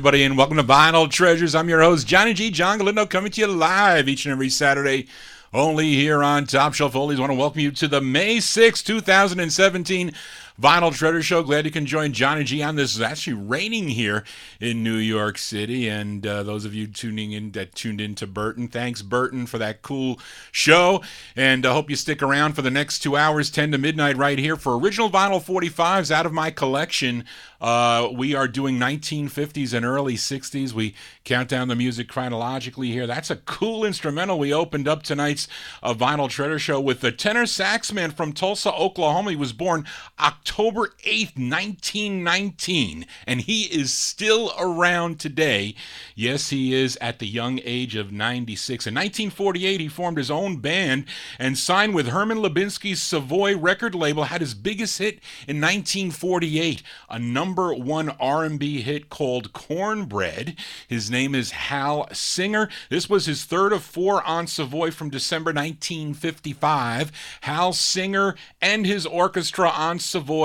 everybody, and welcome to Vinyl Treasures. I'm your host, Johnny G. John Galindo, coming to you live each and every Saturday, only here on Top Shelf Oldies. I want to welcome you to the May 6, 2017 Vinyl Treasure Show. Glad you can join Johnny G on this. It's actually raining here in New York City, and those of you tuning in that tuned in to Burton, thanks Burton for that cool show, and I hope you stick around for the next 2 hours, 10 to midnight, right here for original vinyl 45s out of my collection. We are doing 1950s and early 60s. We count down the music chronologically here. That's a cool instrumental. We opened up tonight's Vinyl Treasure Show with the tenor sax man from Tulsa, Oklahoma. He was born October 8th, 1919, and he is still around today. Yes, he is at the young age of 96. In 1948, he formed his own band and signed with Herman Lubinsky's Savoy record label, had his biggest hit in 1948, a number one R&B hit called Cornbread. His name is Hal Singer. This was his third of four on Savoy from December 1955. Hal Singer and his orchestra on Savoy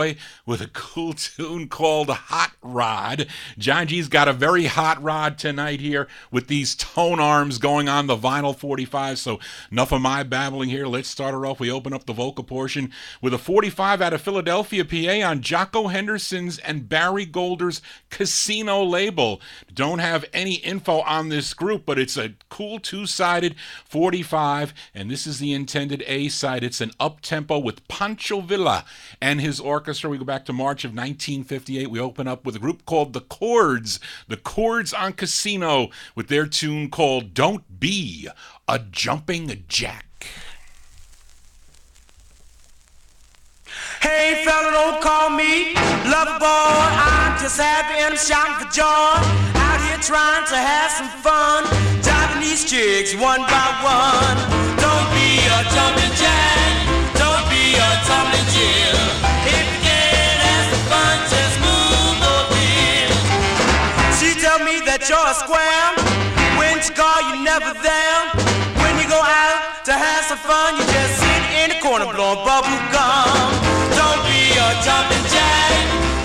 with a cool tune called Hot Rod. John G's got a very hot rod tonight here with these tone arms going on the vinyl 45. So enough of my babbling here. Let's start her off. We open up the vocal portion with a 45 out of Philadelphia, PA on Jocko Henderson's and Barry Golder's Casino label. Don't have any info on this group, but it's a cool two-sided 45, and this is the intended A-side. It's an up-tempo with Pancho Villa and his orchestra. We go back to March of 1958. We open up with a group called The Chords. The Chords on Casino with their tune called Don't Be a Jumping Jack. Hey fella, don't call me lover boy. I'm just happy and I'm shouting for joy. Out here trying to have some fun, driving these chicks one by one. Don't be a jumping jack, don't be a tumbling Jill. If you can't have some fun, just move over here. She tell me that you're a square. When she call, you never there. When you go out to have some fun, you just sit in the corner blowing bubble gum. Don't be a jumping jack,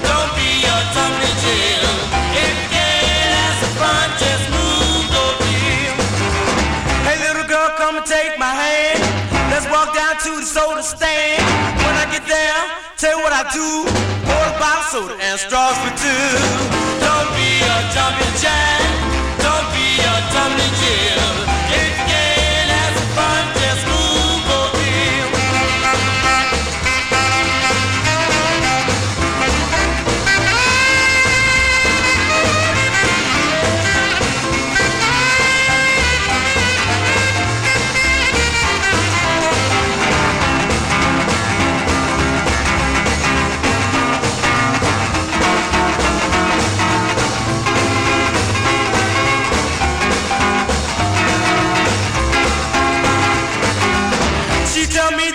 don't be a tumbling Jill. If you can't have some fun, just move over here. Hey little girl, come and take my hand. Let's walk down to the soda stand. When I get there, tell you what I do. Pour a bottle of soda and straws for two. Don't be a jumping jack, don't be a tumbling Jill. If you can't have some fun, just move over here.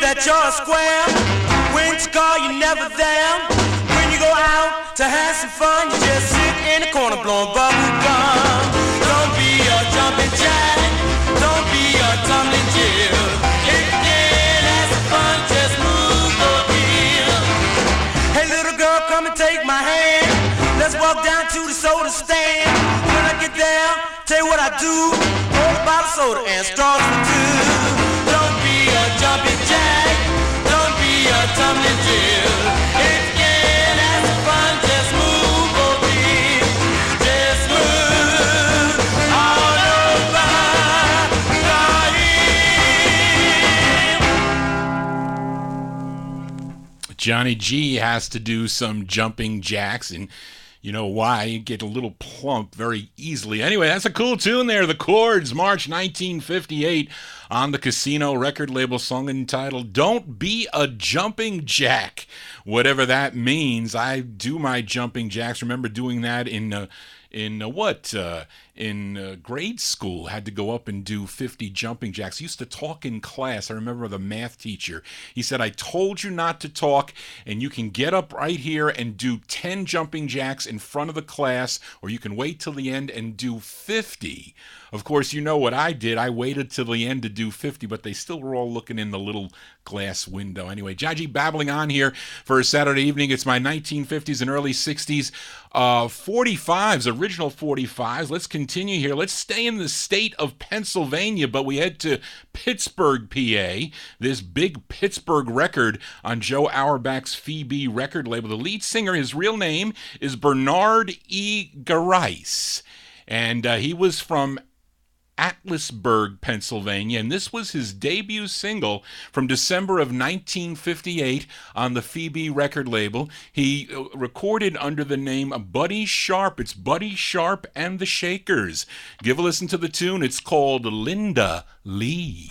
That you're a square. When you call, you never there. When you go out to have some fun, you just sit in the corner blowing bubble gum. Don't be a jumping jack, don't be a tumbling Jill. If you can't have some fun, just move over here. Hey little girl, come and take my hand. Let's walk down to the soda stand. When I get there, tell you what I do. Pour a bottle of soda and straws for two. Don't be a jumping jack, don't be a tumbling Jill. If you can't have some fun, just move over here. Just move all over here. Johnny G has to do some jumping jacks, and you know why? You get a little plump very easily. Anyway, that's a cool tune there. The Chords, March 1958, on the Casino record label, song entitled Don't Be a Jumping Jack. Whatever that means. I do my jumping jacks. Remember doing that in in grade school had to go up and do 50 jumping jacks. He used to talk in class. I remember the math teacher. He said, I told you not to talk, and you can get up right here and do 10 jumping jacks in front of the class, or you can wait till the end and do 50. Of course, you know what I did. I waited till the end to do 50, but they still were all looking in the little glass window. Anyway, JohnnyG babbling on here for a Saturday evening. It's my 1950s and early 60s 45s, original 45s. Let's continue here. Let's stay in the state of Pennsylvania, but we head to Pittsburgh, PA. This big Pittsburgh record on Joe Auerbach's Phoebe record label. The lead singer, his real name is Bernard E. Garais, and he was from Atlasburg, Pennsylvania, and this was his debut single from December of 1958 on the Phoebe record label. He recorded under the name Buddy Sharp. It's Buddy Sharp and the Shakers. Give a listen to the tune. It's called Linda Lee.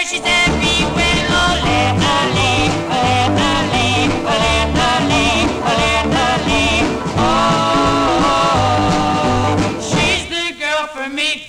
She's everywhere. Oh, Linda Lee, Linda Lee, Linda Lee, Linda Lee. Oh, she's the girl for me.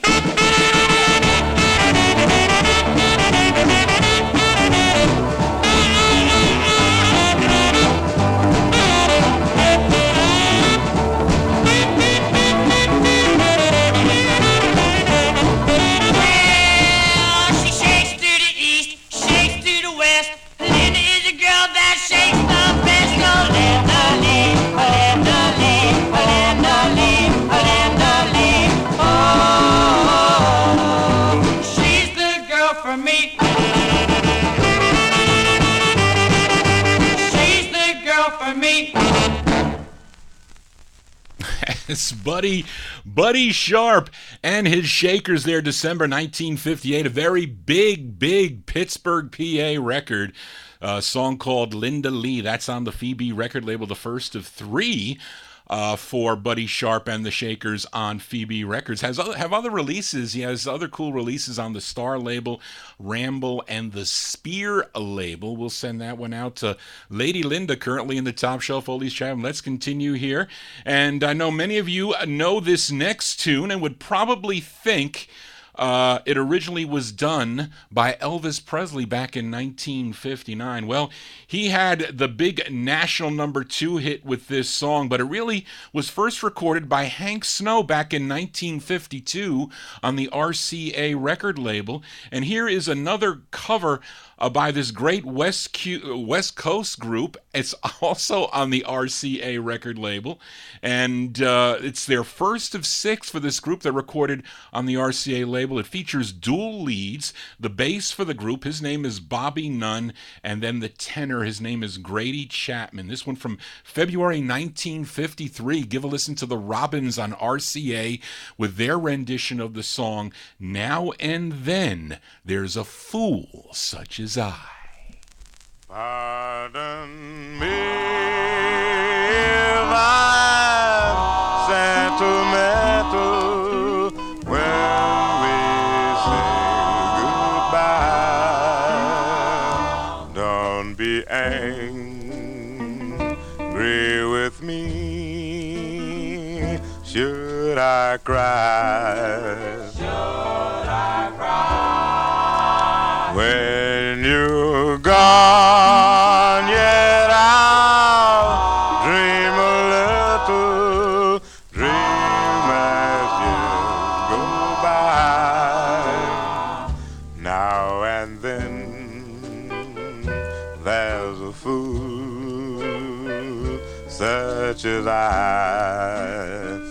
It's Buddy Sharp and his Shakers there, December 1958. A very big Pittsburgh, PA record. A song called Linda Lee. That's on the Phoebe record label, the first of three for Buddy Sharp and the Shakers on Phoebe Records. Have other releases. He has other cool releases on the Star label, Ramble, and the Spear label. We'll send that one out to Lady Linda, currently in the Top Shelf Oldies chat. Let's continue here. And I know many of you know this next tune and would probably think it originally was done by Elvis Presley back in 1959. Well, he had the big national #2 hit with this song, but it really was first recorded by Hank Snow back in 1952 on the RCA record label. And here is another cover by this great West Coast group. It's also on the RCA record label, and it's their first of 6 for this group that recorded on the RCA label. It features dual leads. The bass for the group, his name is Bobby Nunn, and then the tenor, his name is Grady Chapman. This one from February 1953. Give a listen to the Robins on RCA with their rendition of the song Now and Then There's a Fool Such as I. Pardon me if I'm sentimental when we say goodbye. Don't be angry with me. Should I cry? Should I cry? When you're gone, yet I'll dream a little dream.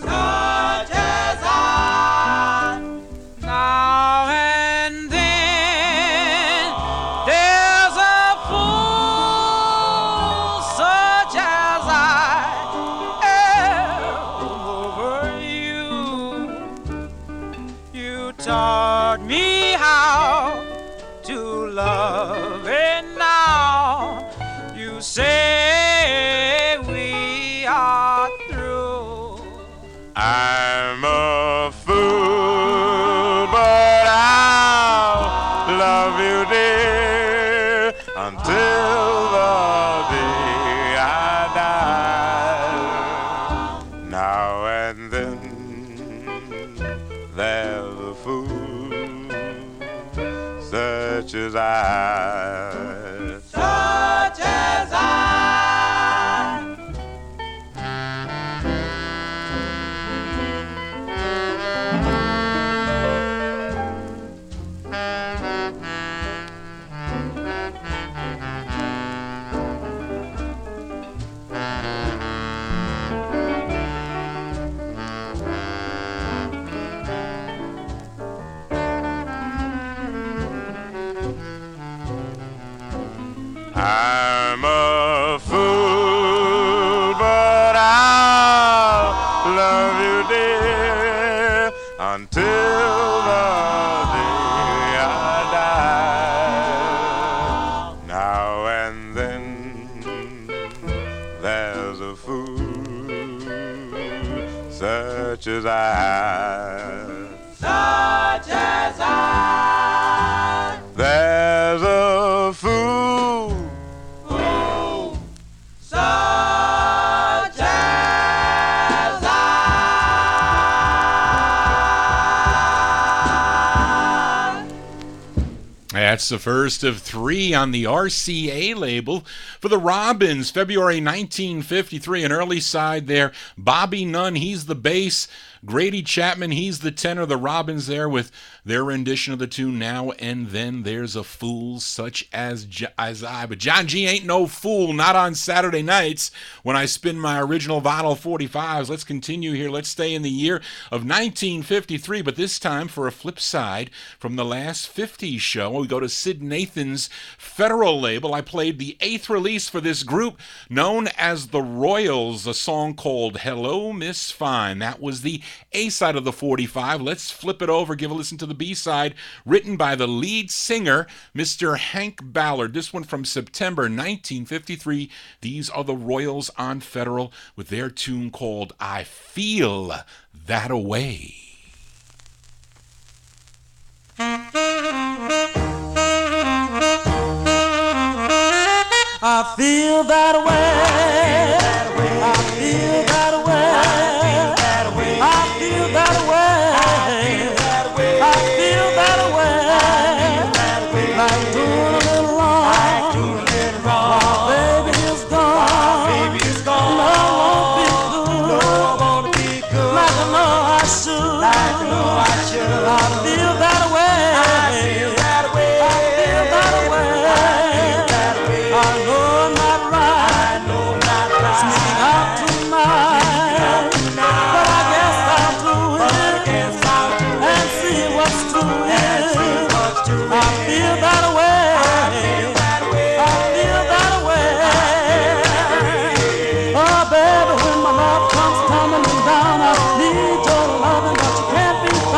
such as I. Now and then there's a fool such as I am over you. You taught me how to love, and now you say we are through. I'm a fool, but I'll love you, dear, until the day I die. Now and then there's a fool such as I. Such as I. I'm a fool, but I'll love you, dear, until the day I die. Now and then there's a fool such as I. Such as I. There's a fool such as I. That's the first of 3 on the RCA label for the Robins, February 1953. An early side there. Bobby Nunn, he's the bass. Grady Chapman, he's the tenor. The Robins there with their rendition of the tune Now and Then. There's a fool such as I. But John G ain't no fool, not on Saturday nights when I spin my original vinyl 45s. Let's continue here. Let's stay in the year of 1953, but this time for a flip side from the last 50s show. We go to Sid Nathan's Federal label. I played the 8th release for this group known as the Royals, a song called Hello Miss Fine. That was the A-side of the 45. Let's flip it over, give a listen to the B-side, written by the lead singer, Mr. Hank Ballard. This one from September 1953. These are the Royals on Federal with their tune called I Feel That Away. I feel that way. I feel that way. I feel that way. I feel that way. Like doing a little wrong. Baby is gone. Love won't be good. Like I know I should. I feel that way. I feel that way. I know I'm not right. Sneak out tonight. But I guess I'll do it and see what's to it. I feel that way. I feel that way. Oh, baby, when my love comes tumbling down, I need your loving, but you can't be found.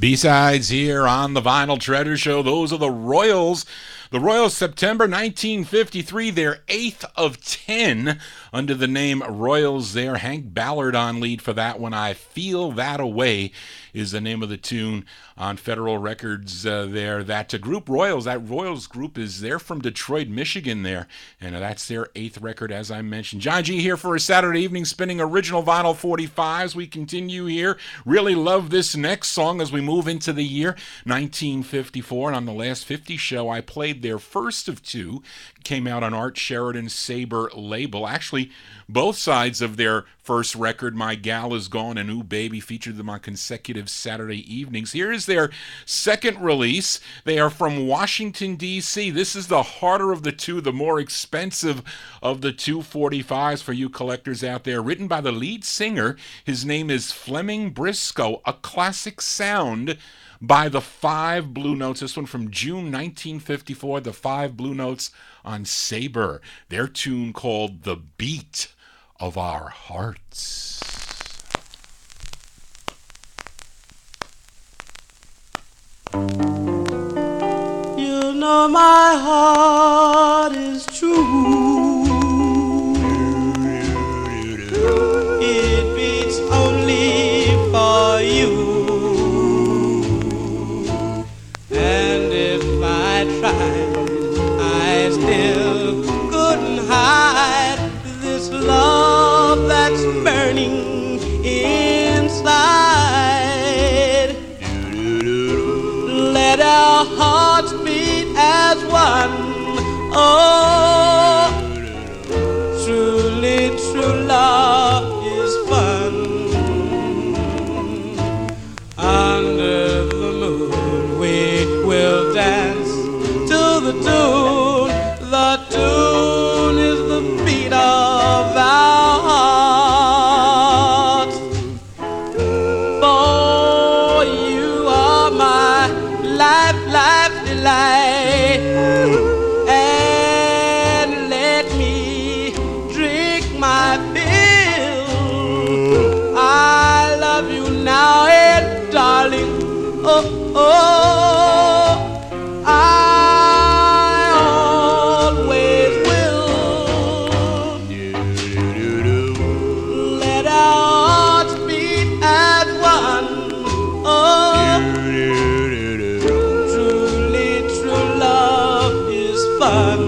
B-sides here on the Vinyl Treasure Show. Those are the Royals. The Royals, September 1953, their 8th of 10 under the name Royals there. Hank Ballard on lead for that one. I Feel That Away is the name of the tune on Federal Records there. That group Royals, that Royals group they're from Detroit, Michigan there. And that's their 8th record, as I mentioned. John G here for a Saturday evening spinning original vinyl 45s. We continue here. Really love this next song as we move into the year 1954. And on the Last 50 show, I played their first of two. Came out on Art Sheridan's Sabre label. Actually, both sides of their first record, My Gal Is Gone and Ooh Baby, featured them on consecutive Saturday evenings. Here is their second release. They are from Washington, D.C. This is the harder of the two, the more expensive of the 245s for you collectors out there. Written by the lead singer. His name is Fleming Briscoe. A classic sound by the Five Blue Notes. This one from June 1954, the Five Blue Notes on Sabre. Their tune called The Beat of Our Hearts. You know my heart is true. It beats only for you. And if I tried, I still couldn't hide this love that's burning inside. Let our hearts beat as one. Oh, truly true love is fun. Under the moon we will dance to the tune. The tune is the beat of our hearts. For you are my life, life delight. And let me drink my fill. I love you now and darling. Oh, oh, I always will. Let our hearts beat as one. Oh, truly true love is fun.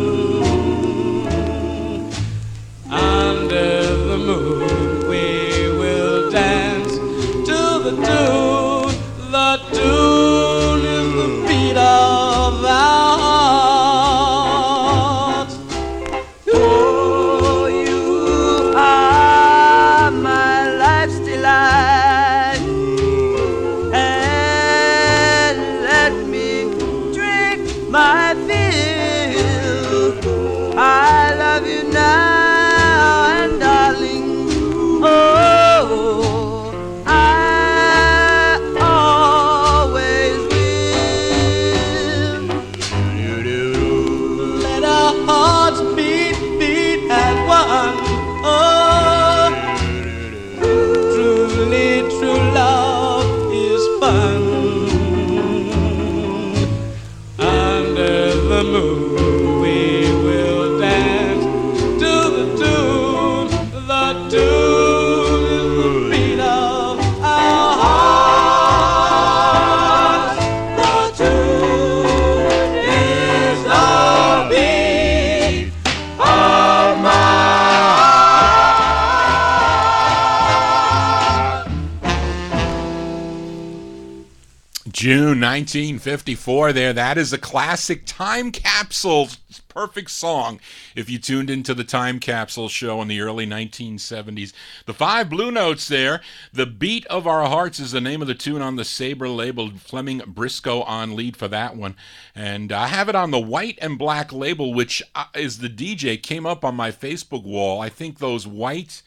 Under the moon we will dance to the tune. The tune is the beat of our hearts. Oh, you are my life's delight. And let me drink my fill. I love you now and darling. Oh, I always will. Let our hearts beat, beat as one. Oh, truly true love is fun. Under the moon we will dance to the tune. The tune is the beat of our hearts. The tune is the beat of my heart. June 1954 there. That is a classic time capsule. Perfect song if you tuned into the Time Capsule show in the early 1970s. The Five Blue Notes there. The Beat of Our Hearts is the name of the tune on the Sabre label. Fleming Briscoe on lead for that one. And I have it on the white and black label, which is the DJ came up on my Facebook wall. I think those white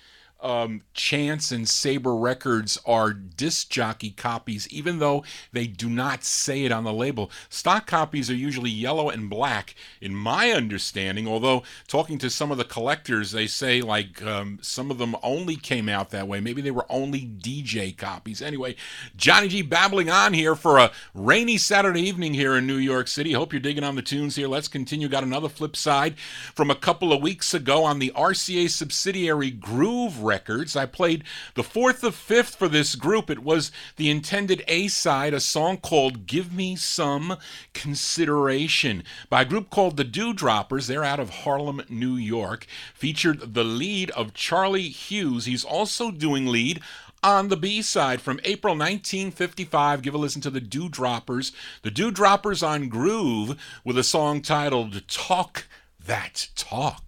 Chance and Saber Records are disc jockey copies, even though they do not say it on the label. Stock copies are usually yellow and black, in my understanding, although talking to some of the collectors, they say like some of them only came out that way. Maybe they were only DJ copies. Anyway, Johnny G babbling on here for a rainy Saturday evening here in New York City. Hope you're digging on the tunes here. Let's continue. Got another flip side from a couple of weeks ago on the RCA subsidiary Groove Records. I played the fourth of fifth for this group. It was the intended A-side, a song called Give Me Some Consideration by a group called the Dewdroppers. They're out of Harlem, New York. Featured the lead of Charlie Hughes. He's also doing lead on the B-side from April 1955. Give a listen to the Dewdroppers. The Dewdroppers on Groove with a song titled Talk That Talk.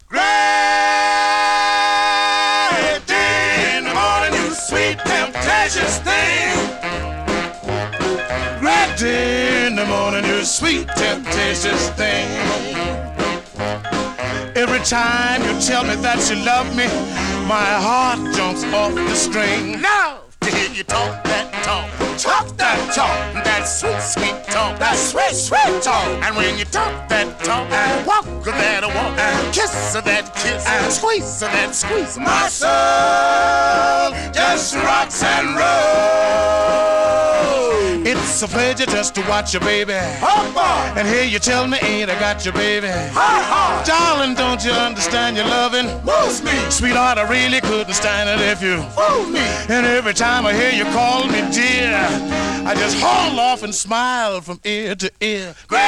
Great day in the morning, you sweet temptations thing. Great day in the morning, you sweet temptations thing. Every time you tell me that you love me, my heart jumps off the string. Now to hear you talk that talk, talk that talk, that sweet, sweet talk, that sweet, sweet talk. And when you talk that talk, and walk that walk, and kiss that kiss, and squeeze that squeeze, my soul just rocks and rolls. It's a pleasure just to watch you, baby. Oh, boy. And hear you tell me, ain't I got you, baby? Darling, don't you understand your loving? Moves me. Sweetheart, I really couldn't stand it if you fool me. And every time I hear you call me dear, I just haul off and smile from ear to ear. Great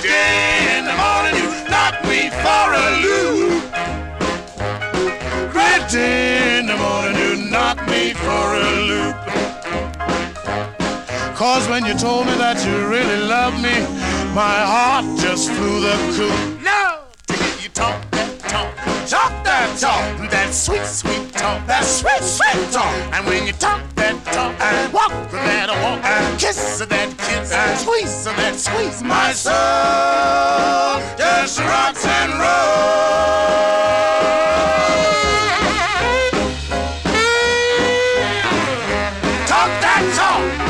day in the morning, you knock me for a loop. Great day in the morning, you knock me for a loop. Cause when you told me that you really love me, my heart just flew the coop. Now to hear you talk that talk, talk that talk, that sweet, sweet talk, that sweet, sweet talk. And when you talk that talk, and walk that walk, and kiss that kiss, and squeeze that squeeze, my soul just rocks and rolls. Talk that talk.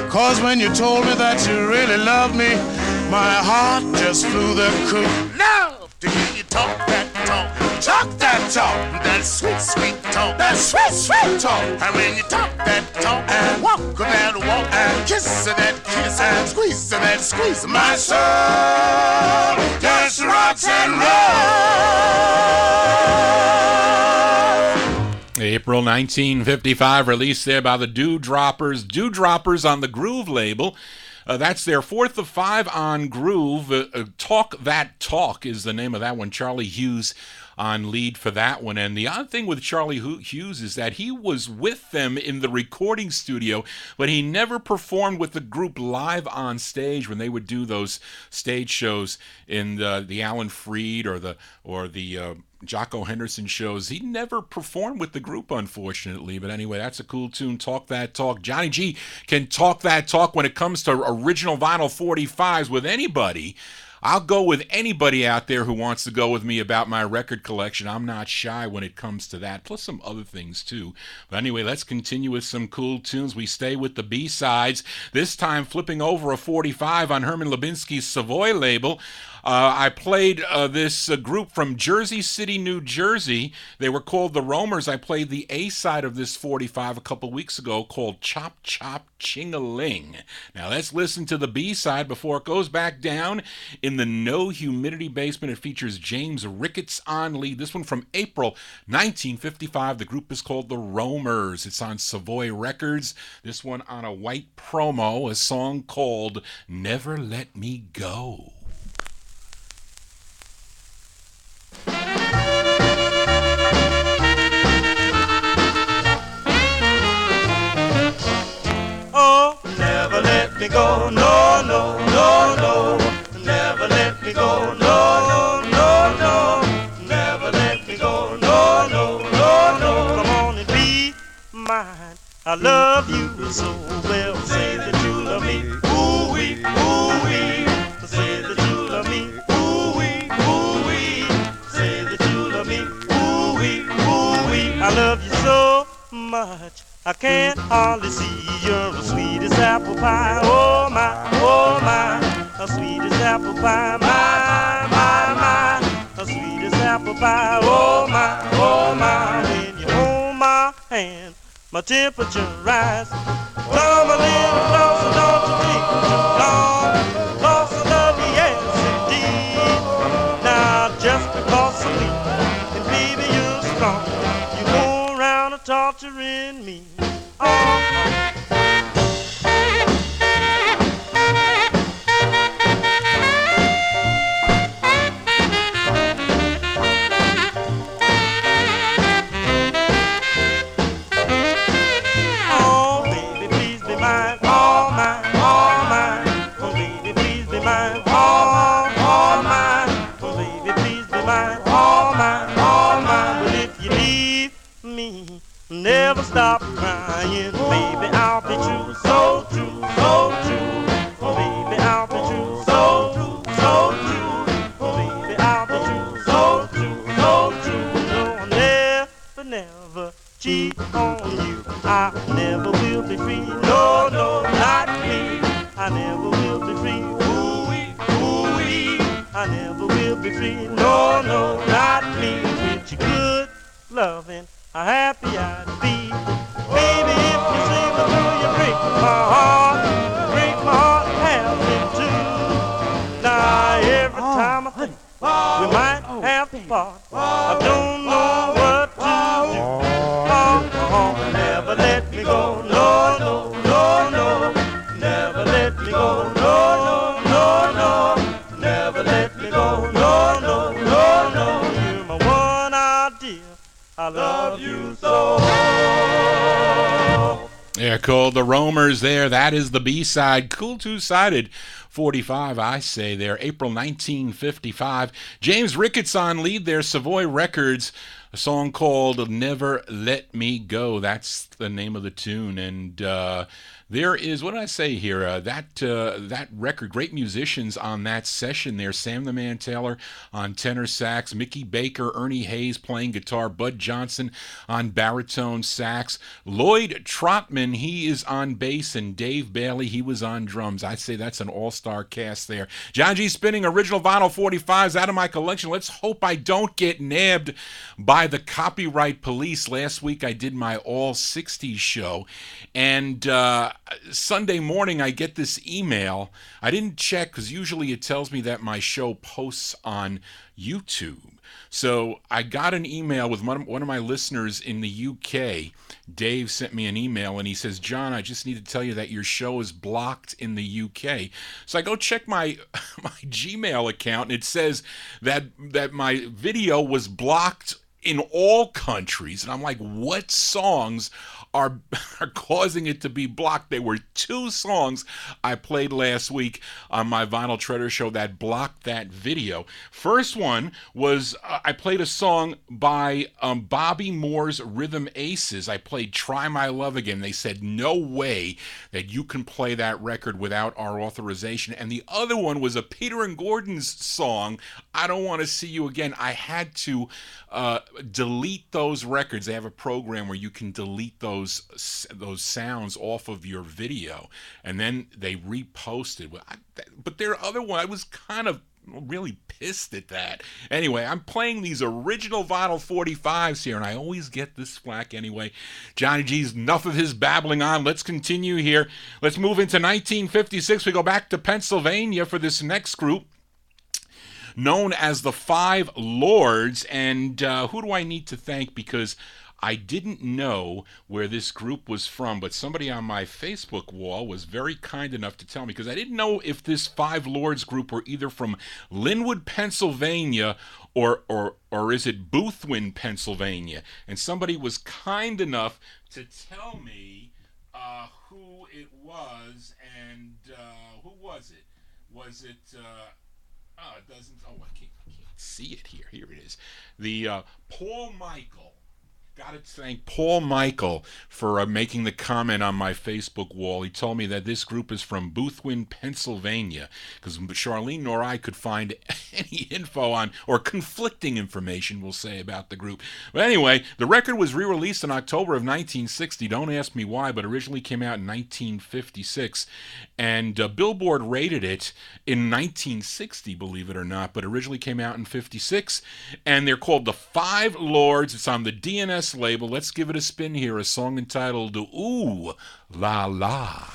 Cause when you told me that you really loved me, my heart just flew the coop. Now to hear you talk that talk, talk that talk, that sweet, sweet talk, that sweet, sweet talk. And when you talk that talk, and walk that walk, and kiss that kiss, and squeeze that squeeze, my soul just rocks and rolls. April 1955, released there by the Dewdroppers. Dewdroppers on the Groove label. That's their fourth of five on Groove. Talk That Talk is the name of that one. Charlie Hughes on lead for that one. And the odd thing with Charlie Hughes is that he was with them in the recording studio, but he never performed with the group live on stage when they would do those stage shows in the Alan Freed or the Jocko Henderson shows. He never performed with the group, unfortunately. But anyway, that's a cool tune. Talk That Talk. Johnny G can talk that talk when it comes to original vinyl 45s with anybody. I'll go with anybody out there who wants to go with me about my record collection. I'm not shy when it comes to that, plus some other things too. But anyway, let's continue with some cool tunes. We stay with the B-sides, this time flipping over a 45 on Herman Lubinsky's Savoy label. I played this group from Jersey City, New Jersey. They were called the Roamers. I played the A-side of this 45 a couple weeks ago called Chop Chop Ching-a-Ling. Now let's listen to the B-side before it goes back down in the No Humidity basement. It features James Ricketts on lead. This one from April 1955. The group is called the Roamers. It's on Savoy Records. This one on a white promo, a song called Never Let Me Go. I love you so well. Say that you love me. Ooh-wee, ooh-wee. Say that you love me. Ooh-wee, ooh-wee. Say that you love me. Ooh-wee, ooh-wee. I love you so much. I can't hardly see. You're as sweet as apple pie. Oh my, oh my. As sweet as apple pie. My, my, my. As sweet as apple pie. Oh my. When you hold my hand, my temperature rise. Come a little closer, don't you think too long? 'Cause I love you, yes indeed. Now just because I'm weak and baby you're strong, you go around and torturing me. Oh, baby, please be mine, all mine, all mine. Oh, baby, please be mine, all mine. Oh, baby, please be mine, all mine, all mine. But if you leave me, never stop crying, baby, I'll be true, so true, so true. Oh, baby, I'll be true, so true, so true. Oh, baby, I'll be true, so true, so true. No, I'll never cheat on you. I never will be free. No, no, not me. I never will be free. Ooh-wee, ooh-wee. I never will be free. No, no, not me. With your good loving, how happy I'd be. Baby, if you see me through, you break my heart. Break my heart half in two. Now, every time I think we might have to part, I don't know what to do. Never let me go, no, no, no, no. Never let me go, no, no, no. Never let me go, no, no, no, no. You're my one idea, I love you so. They're called the Roamers there. That is the B-side. Cool two-sided 45, I say there. April 1955. James Ricketts on lead there. Savoy Records. A song called Never Let Me Go. That's the name of the tune. And there is, what did I say here? That record, great musicians on that session there. Sam the Man Taylor on tenor sax, Mickey Baker, Ernie Hayes playing guitar, Bud Johnson on baritone sax, Lloyd Trotman, he is on bass, and Dave Bailey, he was on drums. I'd say that's an all-star cast there. John G spinning original vinyl 45s out of my collection. Let's hope I don't get nabbed by the copyright police. Last week I did my all 60s show, and Sunday morning I get this email. I didn't check because usually it tells me that my show posts on YouTube. So I got an email with one of my listeners in the UK. Dave sent me an email and he says, John, I just need to tell you that your show is blocked in the UK. So I go check my Gmail account and it says that my video was blocked in all countries. And I'm like, what songs are causing it to be blocked? There were two songs I played last week on my Vinyl Treasure Show that blocked that video. First one was I played a song by Bobby Moore's Rhythm Aces. I played Try My Love Again. They said no way that you can play that record without our authorization. And the other one was a Peter and Gordon's song, I Don't Want to See You Again. I had to delete those records. They have a program where you can delete those sounds off of your video, and then they reposted. But their other one, I was kind of really pissed at that. Anyway, I'm playing these original vinyl 45s here, and I always get this flack anyway. Johnny G's enough of his babbling on. Let's continue here. Let's move into 1956. We go back to Pennsylvania for this next group, known as the Five Lords. And who do I need to thank? Because I didn't know where this group was from, but somebody on my Facebook wall was very kind enough to tell me, because I didn't know if this Five Lords group were either from Linwood, Pennsylvania, or is it Boothwyn, Pennsylvania. And somebody was kind enough to tell me who it was, and who was it? Was it, it doesn't, I can't see it here. Here it is. The Paul Michael. Got to thank Paul Michael for making the comment on my Facebook wall. He told me that this group is from Boothwyn, Pennsylvania, because Charlene nor I could find any info on, or conflicting information, we'll say, about the group. But anyway, the record was re-released in October of 1960. Don't ask me why, but originally came out in 1956. And Billboard rated it in 1960, believe it or not, but originally came out in 56. And they're called the Five Lords. It's on the DNS label. Let's give it a spin here. A song entitled Ooh La La.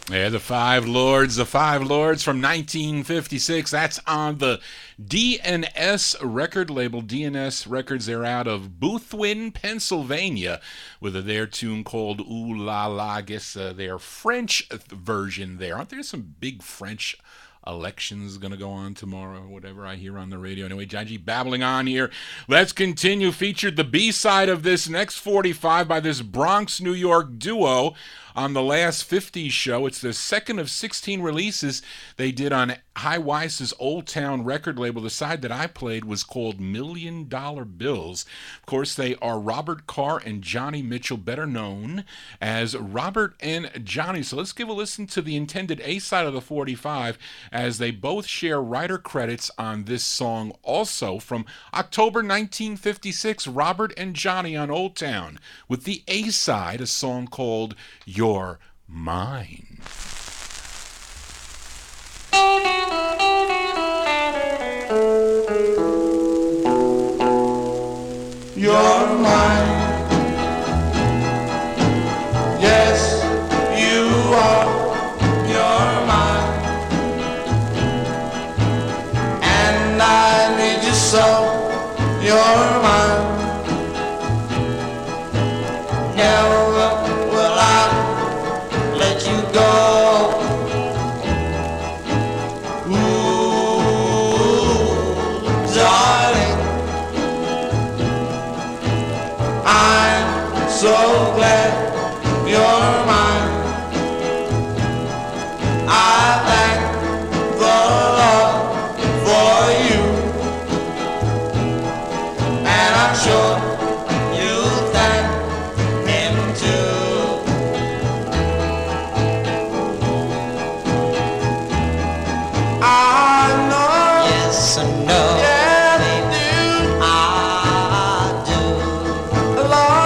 Yeah, the Five Lords from 1956. That's on the DNS record label. DNS Records, they're out of Boothwyn, Pennsylvania, with their tune called Ooh La La. I guess their French version there. Aren't there some big French elections going to go on tomorrow, whatever I hear on the radio? Anyway, Jaji babbling on here. Let's continue. Featured the B-side of this next 45 by this Bronx, New York duo on the last 50s show. It's the second of 16 releases they did on High Weiss's Old Town record label. The side that I played was called $1 Million Bills. Of course, they are Robert Carr and Johnny Mitchell, better known as Robert and Johnny. So let's give a listen to the intended A-side of the 45, as they both share writer credits on this song. Also from October 1956, Robert and Johnny on Old Town, with the A-side, a song called You're Mine. You're mine. Yes, you are. You're mine. And I need you so. You're mine. Never will I let you go. Ooh, darling, I'm so glad you're mine. I thank the Lord for you, and I'm sure you thank him too. I know, yes I know, yeah, baby, I do. Lord,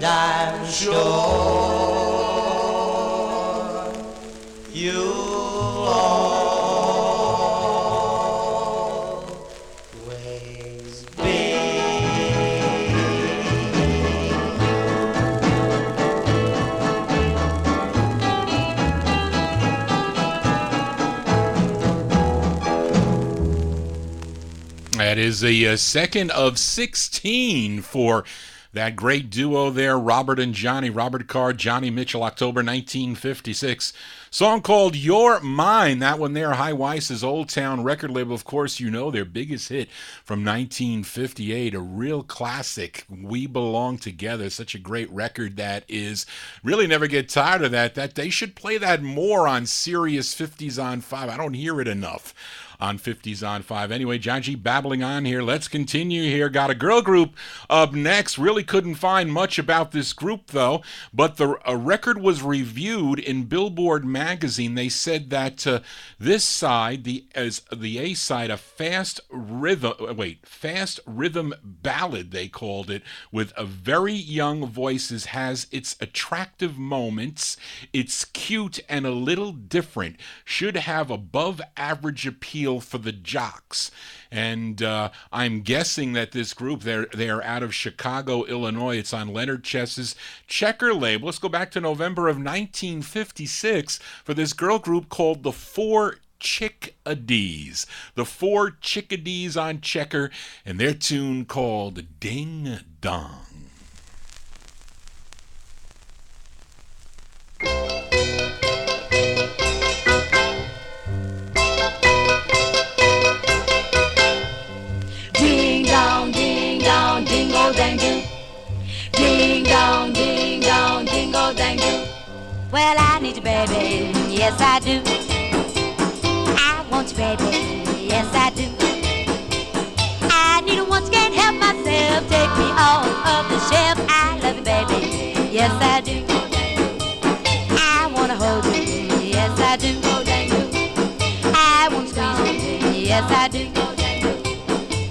and I'm sure you'll always be. That is the second of 16 for that great duo there, Robert and Johnny. Robert Carr, Johnny Mitchell, October 1956. Song called You're Mine. That one there, High Weiss's Old Town record label. Of course, you know their biggest hit from 1958, a real classic, We Belong Together. Such a great record that is. Really never get tired of that. That they should play that more on Sirius 50s on 5. I don't hear it enough on 50s on 5. Anyway, John G babbling on here. Let's continue here. Got a girl group up next. Really couldn't find much about this group, though, but a record was reviewed in Billboard magazine. They said that this side, the A side, a fast rhythm ballad, they called it, with a very young voices, has its attractive moments. It's cute and a little different. Should have above average appeal for the jocks. And I'm guessing that this group, they're out of Chicago, Illinois. It's on Leonard Chess's Checker label. Let's go back to November of 1956 for this girl group called the Four Chickadees. The Four Chickadees on Checker, and their tune called Ding Dong. Ding dong, dingo dang doo. Ding dong, dingo dang doo. Well, I need you, baby, yes I do. I want you, baby, yes I do. I need you once, can't help myself. Take me off of the shelf. I love you, baby, yes I do. I wanna hold you, yes I do. I want to squeeze you, yes I do.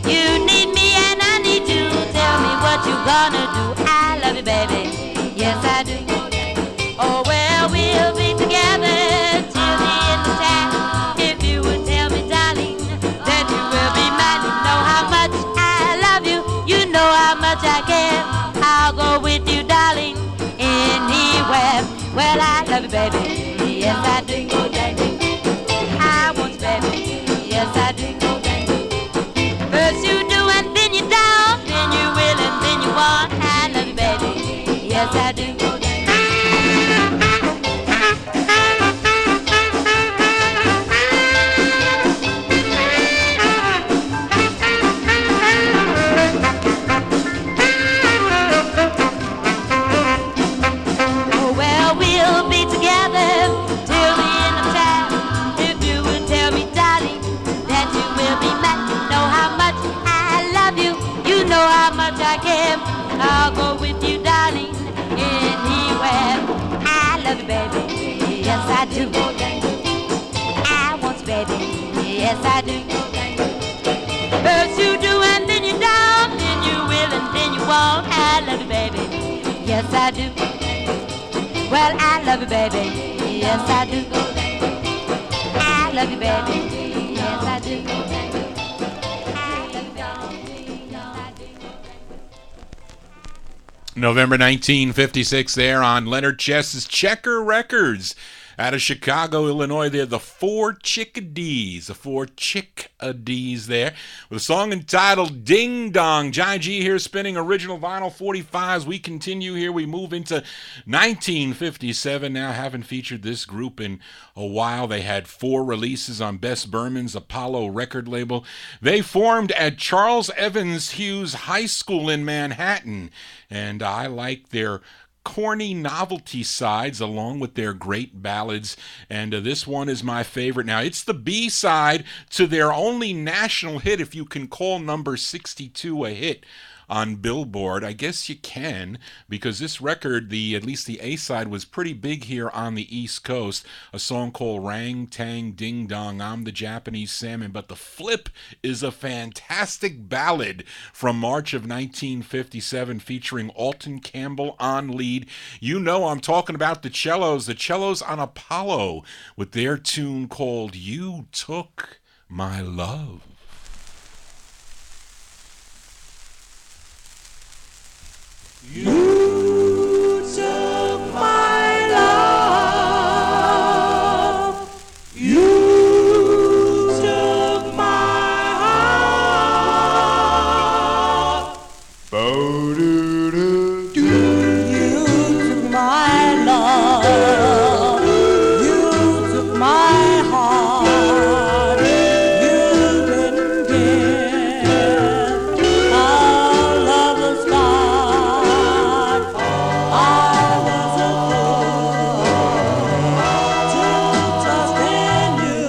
You need me and I need you. Tell me what you gonna do. I love you, baby, yes I do. Oh well, we'll be together till the end of time. If you would tell me, darling, that you will be mine. You know how much I love you. You know how much I care. I'll go with you, darling, anywhere. Well, I love you, baby, yes I do. I want you, baby, yes I do. First you do and then you don't, then you will and then you won't. I love you, baby, yes I do. Oh well, we'll be together till the end of time. If you would tell me, darling, that you will be mine. You know how much I love you. You know how much I care. I'll go with you, darling, anywhere. I love you, baby, yes I do. I want you, baby, yes I do. First you do and then you don't, then you will and then you won't. I love you, baby, yes I do. Well, I love you, baby, yes I do. I love you, baby, yes I do. November 1956 there on Leonard Chess's Checker Records. Out of Chicago, Illinois, they're the Four Chickadees. The Four Chickadees there. With a song entitled Ding Dong. Johnny G here spinning original vinyl 45s. We continue here. We move into 1957 now. Haven't featured this group in a while. They had 4 releases on Bess Berman's Apollo record label. They formed at Charles Evans Hughes High School in Manhattan. And I like their corny novelty sides along with their great ballads, and this one is my favorite. Now, it's the B-side to their only national hit, if you can call number 62 a hit, on Billboard. I guess you can, because this record, at least the A-side, was pretty big here on the East Coast. A song called Rang Tang Ding Dong, I'm the Japanese Salmon. But the flip is a fantastic ballad from March of 1957 featuring Alton Campbell on lead. You know I'm talking about the cellos on Apollo with their tune called You Took My Love. You took my love. You took my heart. Bo-doo-doo. You took my love. You took my heart. You didn't give our love a start. I was a fool to trust in you.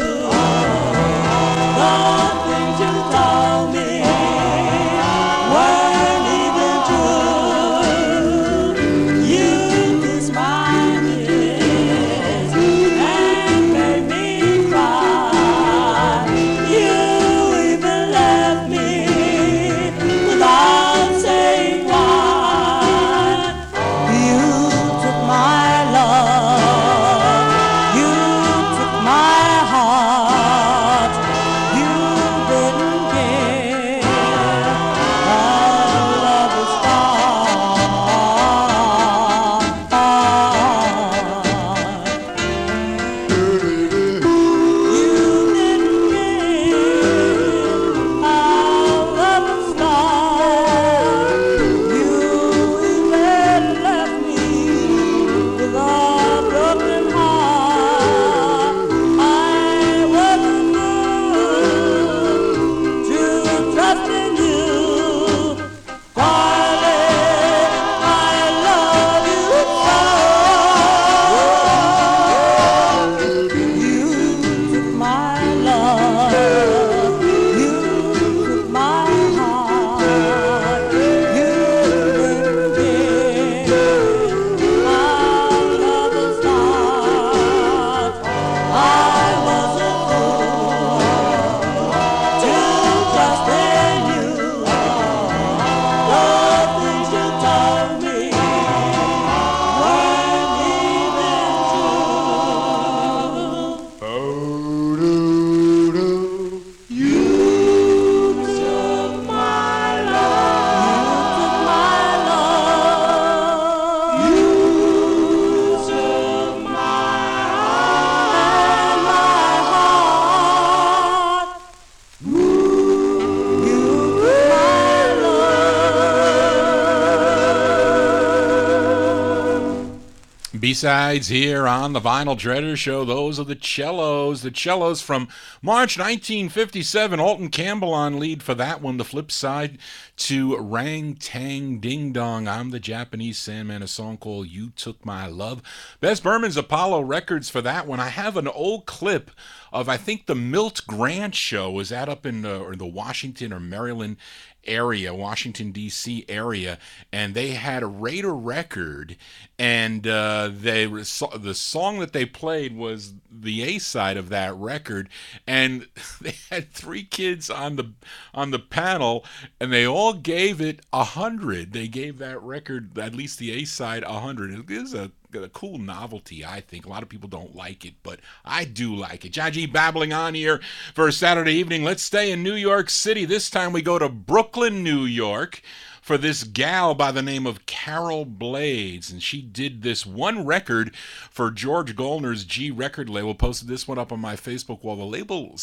The things you told me weren't even true. You kissed my lips and made me cry. You even left me without saying why. You took my love. You took my heart. You didn't give our love a start. You didn't give our love a start. You even left me with a broken heart. I wasn't good to trust in you, darling. I love you so. You took my love. You took my heart. You didn't give our love a start. I was a fool to trust in you. The things you told me weren't even true. Bo-doo-doo. You took my love. You took my love. You took my heart. You took my love. B-sides here on the Vinyl Treasure Show. Those are the cellos from March 1957. Alton Campbell on lead for that one. The flip side to Rang Tang Ding Dong, I'm the Japanese Sandman, a song called You Took My Love. Bess Berman's Apollo Records for that one. I have an old clip of, I think, the Milt Grant show. Was that up in the Washington or Maryland area, Washington, D.C. area, and they had a Raider record, and the song that they played was the A-side of that record, and they had three kids on the panel, and they all gave it 100. They gave that record, at least the A-side, 100. It is a cool novelty, I think. A lot of people don't like it, but I do like it. Johnny G babbling on here for a Saturday evening. Let's stay in New York City. This time we go to Brooklyn, New York, for this gal by the name of Carol Blades, and she did this one record for George Gollner's G record label. Posted this one up on my Facebook wall. The label,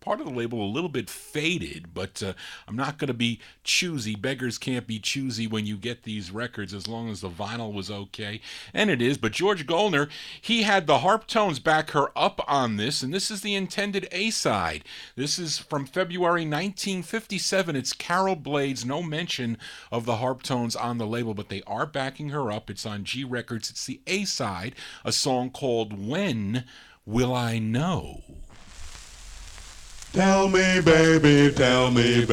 part of the label, a little bit faded, but I'm not going to be choosy. Beggars can't be choosy when you get these records, as long as the vinyl was okay, and it is. But George Gollner, he had the harp tones back her up on this, and this is the intended A-side. This is from February 1957. It's Carol Blades, no mention of the harp tones on the label, but they are backing her up. It's on G Records. It's the A-side, a song called When Will I Know? Tell me, baby, when will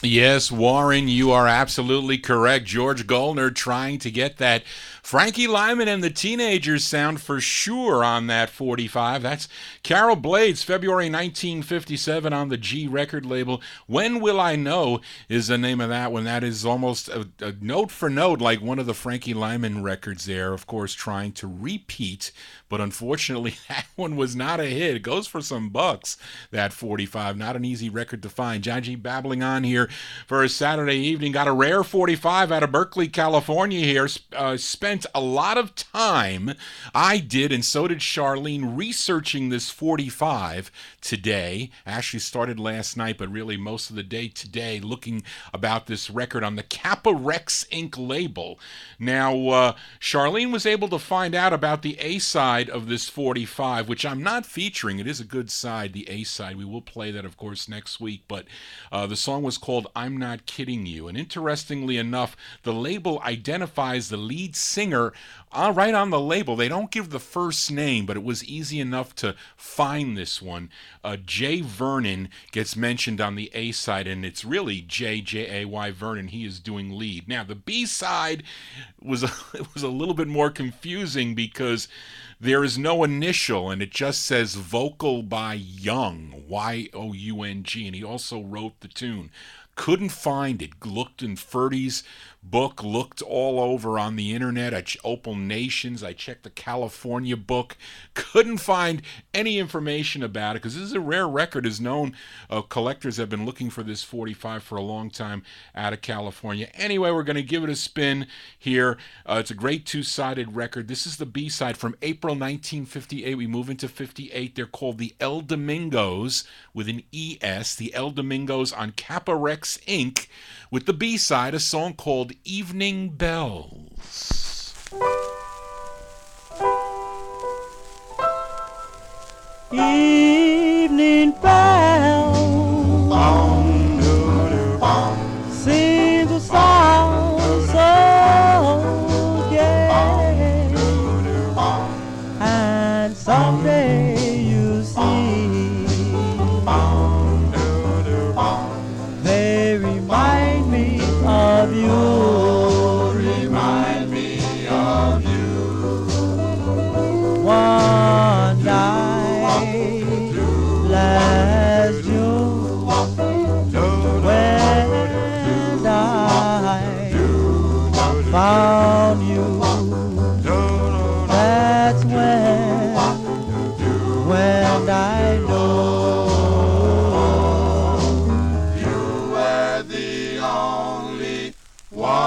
Yes, Warren, you are absolutely correct. George Goldner trying to get that Frankie Lyman and the Teenagers sound for sure on that 45. That's Carol Blades, February 1957 on the G record label. When Will I Know is the name of that one. That is almost a note for note like one of the Frankie Lyman records there, of course, trying to repeat. But unfortunately, that one was not a hit. It goes for some bucks, that 45. Not an easy record to find. John G. babbling on here for a Saturday evening. Got a rare 45 out of Berkeley, California here. Spent a lot of time, I did, and so did Charlene, researching this 45 today. Actually started last night, but really most of the day today looking about this record on the Kappa Rex Inc. label. Now, Charlene was able to find out about the A-side of this 45, which I'm not featuring. It is a good side, the A-side. We will play that, of course, next week. But the song was called I'm Not Kidding You. And interestingly enough, the label identifies the lead singer right on the label. They don't give the first name, but it was easy enough to find this one. Jay Vernon gets mentioned on the A-side, and it's really J-A-Y Vernon. He is doing lead. Now, the B-side was it was a little bit more confusing because there is no initial, and it just says vocal by Young, Y-O-U-N-G, and he also wrote the tune. Couldn't find it. Looked in Ferdy's book, looked all over on the internet at Opal Nations. I checked the California book. Couldn't find any information about it because this is a rare record. Is known collectors have been looking for this 45 for a long time out of California. Anyway, we're going to give it a spin here. It's a great two-sided record. This is the B-side from April 1958. We move into 58. They're called the El Domingos with an E-S. The El Domingos on Kappa Rex Inc. with the B-side, a song called Evening Bells. Evening bells seems to sound so gay, and someday you see they remind me of you. Remind me of you. One night last June, when I found you, that's when I know you were the only one.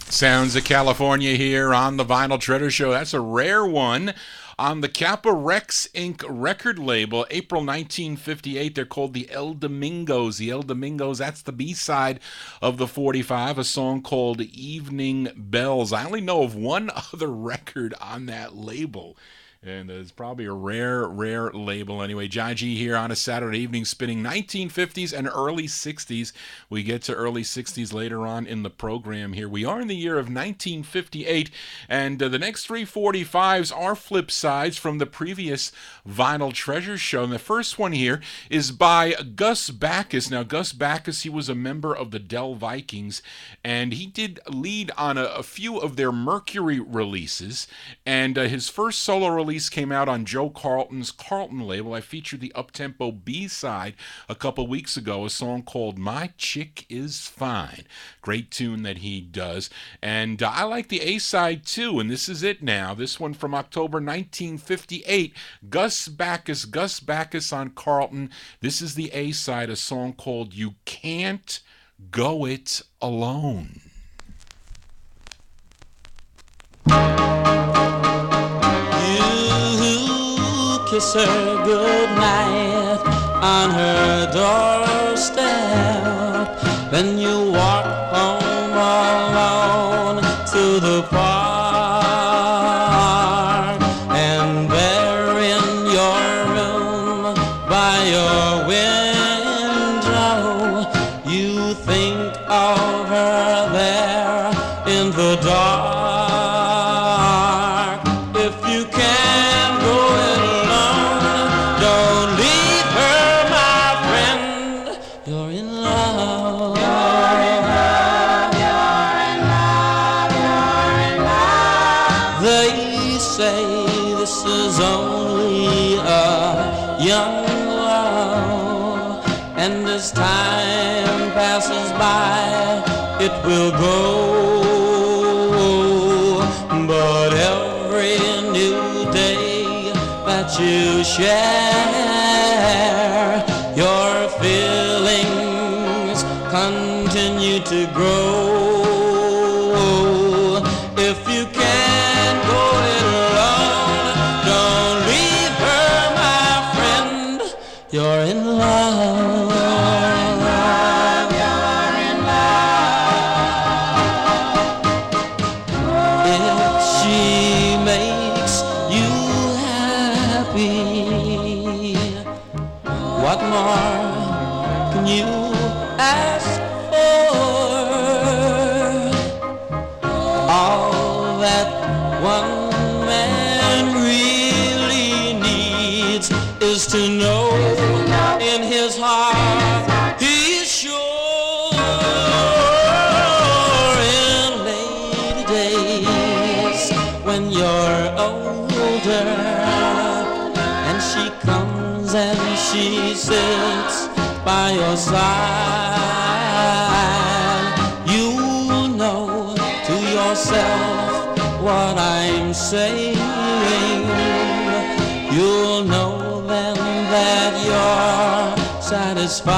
Sounds of California here on the Vinyl Treasure Show. That's a rare one on the Kappa Rex Inc. record label, April 1958. They're called the El Domingos. The El Domingos, that's the B-side of the 45, a song called Evening Bells. I only know of one other record on that label. And it's probably a rare label anyway. Johnny G here on a Saturday evening spinning 1950s and early 60s. We get to early 60s later on in the program here. We are in the year of 1958, and the next 345s are flip sides from the previous Vinyl Treasure Show. And the first one here is by Gus Backus. Now, Gus Backus, he was a member of the Dell Vikings, and he did lead on a few of their Mercury releases, and his first solo release came out on Joe Carlton's Carlton label. I featured the up-tempo B-side a couple weeks ago, a song called My Chick Is Fine. Great tune that he does. And I like the A-side too, and this is it now. This one from October 1958, Gus Backus on Carlton. This is the A-side, a song called You Can't Go It Alone. Kiss her goodnight on her doorstep. Then you walk home alone to the park, and there in your room by your window, you think of her there in the dark. If you can't go it alone, don't leave her, my friend. You're in love. You're in love. You're in love. You're in love. They say this is only a young love, and as time passes by, it will go. But every new day that you share, your feelings continue to grow. If you can't go it alone, don't leave her, my friend. You're in love. You're in love. If she makes you happy, what more can you ask for? All that one man really needs is to know in his heart he's sure. In later days, when you're older and she comes and she sits by your side, you'll know to yourself what I'm saying. You'll know then that you're satisfied,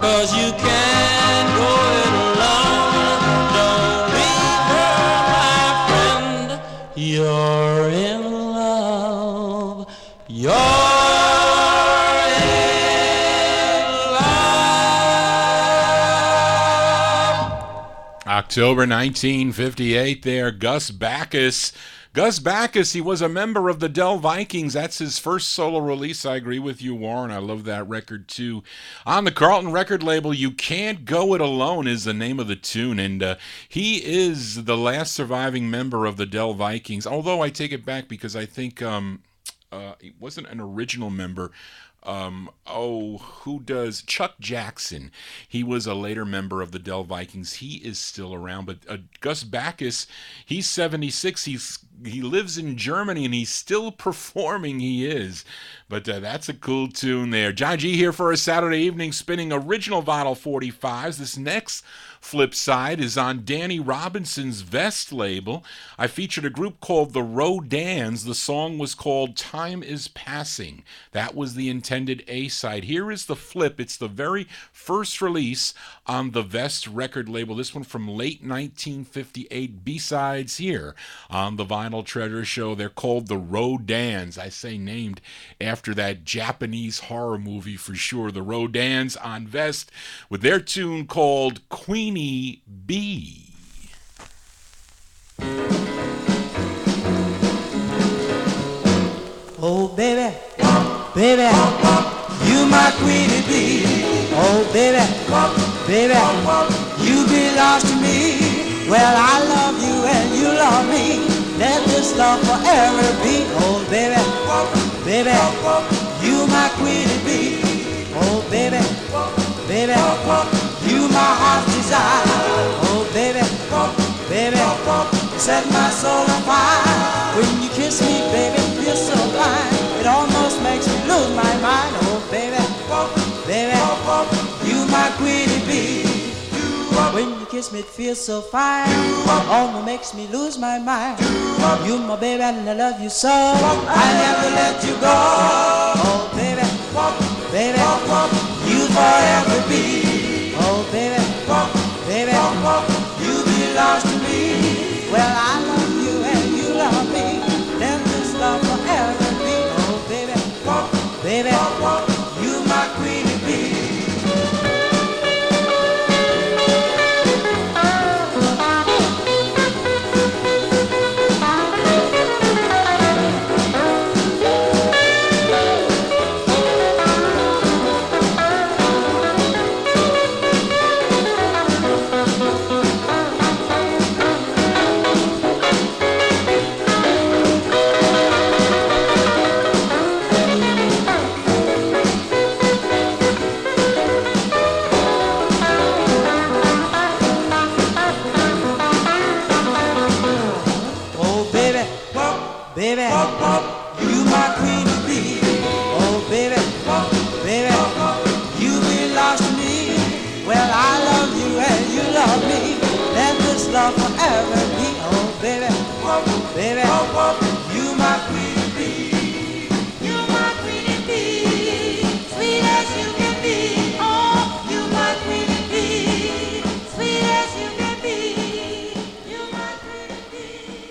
'cause you can't go it alone. Don't leave her, my friend. You're in love. You're in love. October 1958 there, Gus Backus. Gus Backus, he was a member of the Dell Vikings. That's his first solo release. I agree with you, Warren. I love that record, too. On the Carlton record label, You Can't Go It Alone is the name of the tune. And he is the last surviving member of the Dell Vikings. Although I take it back because I think he wasn't an original member. Who does? Chuck Jackson. He was a later member of the Dell Vikings. He is still around. But Gus Backus, he's 76. He lives in Germany and he's still performing. He is. But that's a cool tune there. Johnny G here for a Saturday evening spinning original vinyl 45s. This next flip side is on Danny Robinson's Vest label. I featured a group called the Rodans. The song was called Time Is Passing. That was the intended A-side. Here is the flip. It's the very first release on the Vest record label. This one from late 1958. B-sides here on the Vinyl Treasure Show. They're called the Rodans. I say named after that Japanese horror movie for sure. The Rodans on Vest with their tune called Queenie Bee. Oh baby, baby, you my queenie bee. Oh baby, baby, you belong to me. Well, I love you and you love me. Let this love forever be. Oh baby, baby, you my queenie bee. Oh baby, baby, you my heart's desire. Oh baby, baby, set my soul on fire. When you kiss me, baby, you're so blind. It almost makes me lose my mind. Oh baby, baby, you my queenie bee. When you kiss me, it feels so fine. Almost makes me lose my mind. You my baby and I love you so. I never let you go. Oh baby, baby, you forever be. Oh baby, baby, you belong to me. Well, I love you and you love me. Let this love forever be. Oh baby, baby, you my queenie bee. Baby, you my queenie bee. Oh baby, baby, you belong to me. Well, I love you and you love me. Let this love forever be. Oh baby, baby, you my queenie bee. You my queenie bee, sweet as you can be. Oh, you my queenie bee, sweet as you can be. You my queenie bee.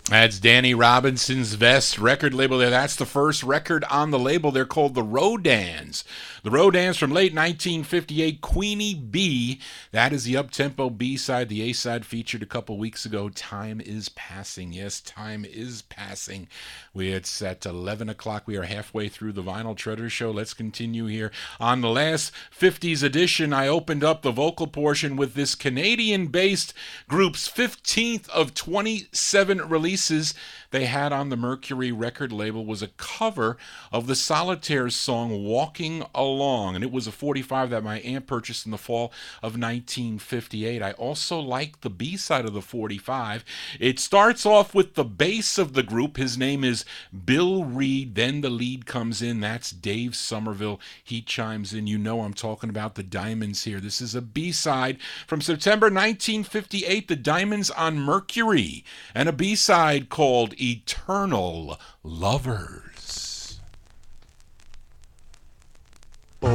That's Danny Robinson's Vest record label there. That's the first record on the label. They're called the Rodans. The Rodans from late 1958, Queenie Bee. That is the up-tempo B-side. The A-side featured a couple weeks ago, Time Is Passing. Yes, Time Is Passing. It's at 11 o'clock. We are halfway through the Vinyl Treasure Show. Let's continue here. On the last 50s edition, I opened up the vocal portion with this Canadian-based group's 15th of 27 releases they had on the Mercury record label was a cover of the Solitaire's song Walking Along, and it was a 45 that my aunt purchased in the fall of 1958. I also like the B-side of the 45. It starts off with the bass of the group. His name is Bill Reed. Then the lead comes in. That's Dave Somerville. He chimes in. You know I'm talking about the Diamonds here. This is a B-side from September 1958, the Diamonds on Mercury, and a B-side called Eternal Lovers. We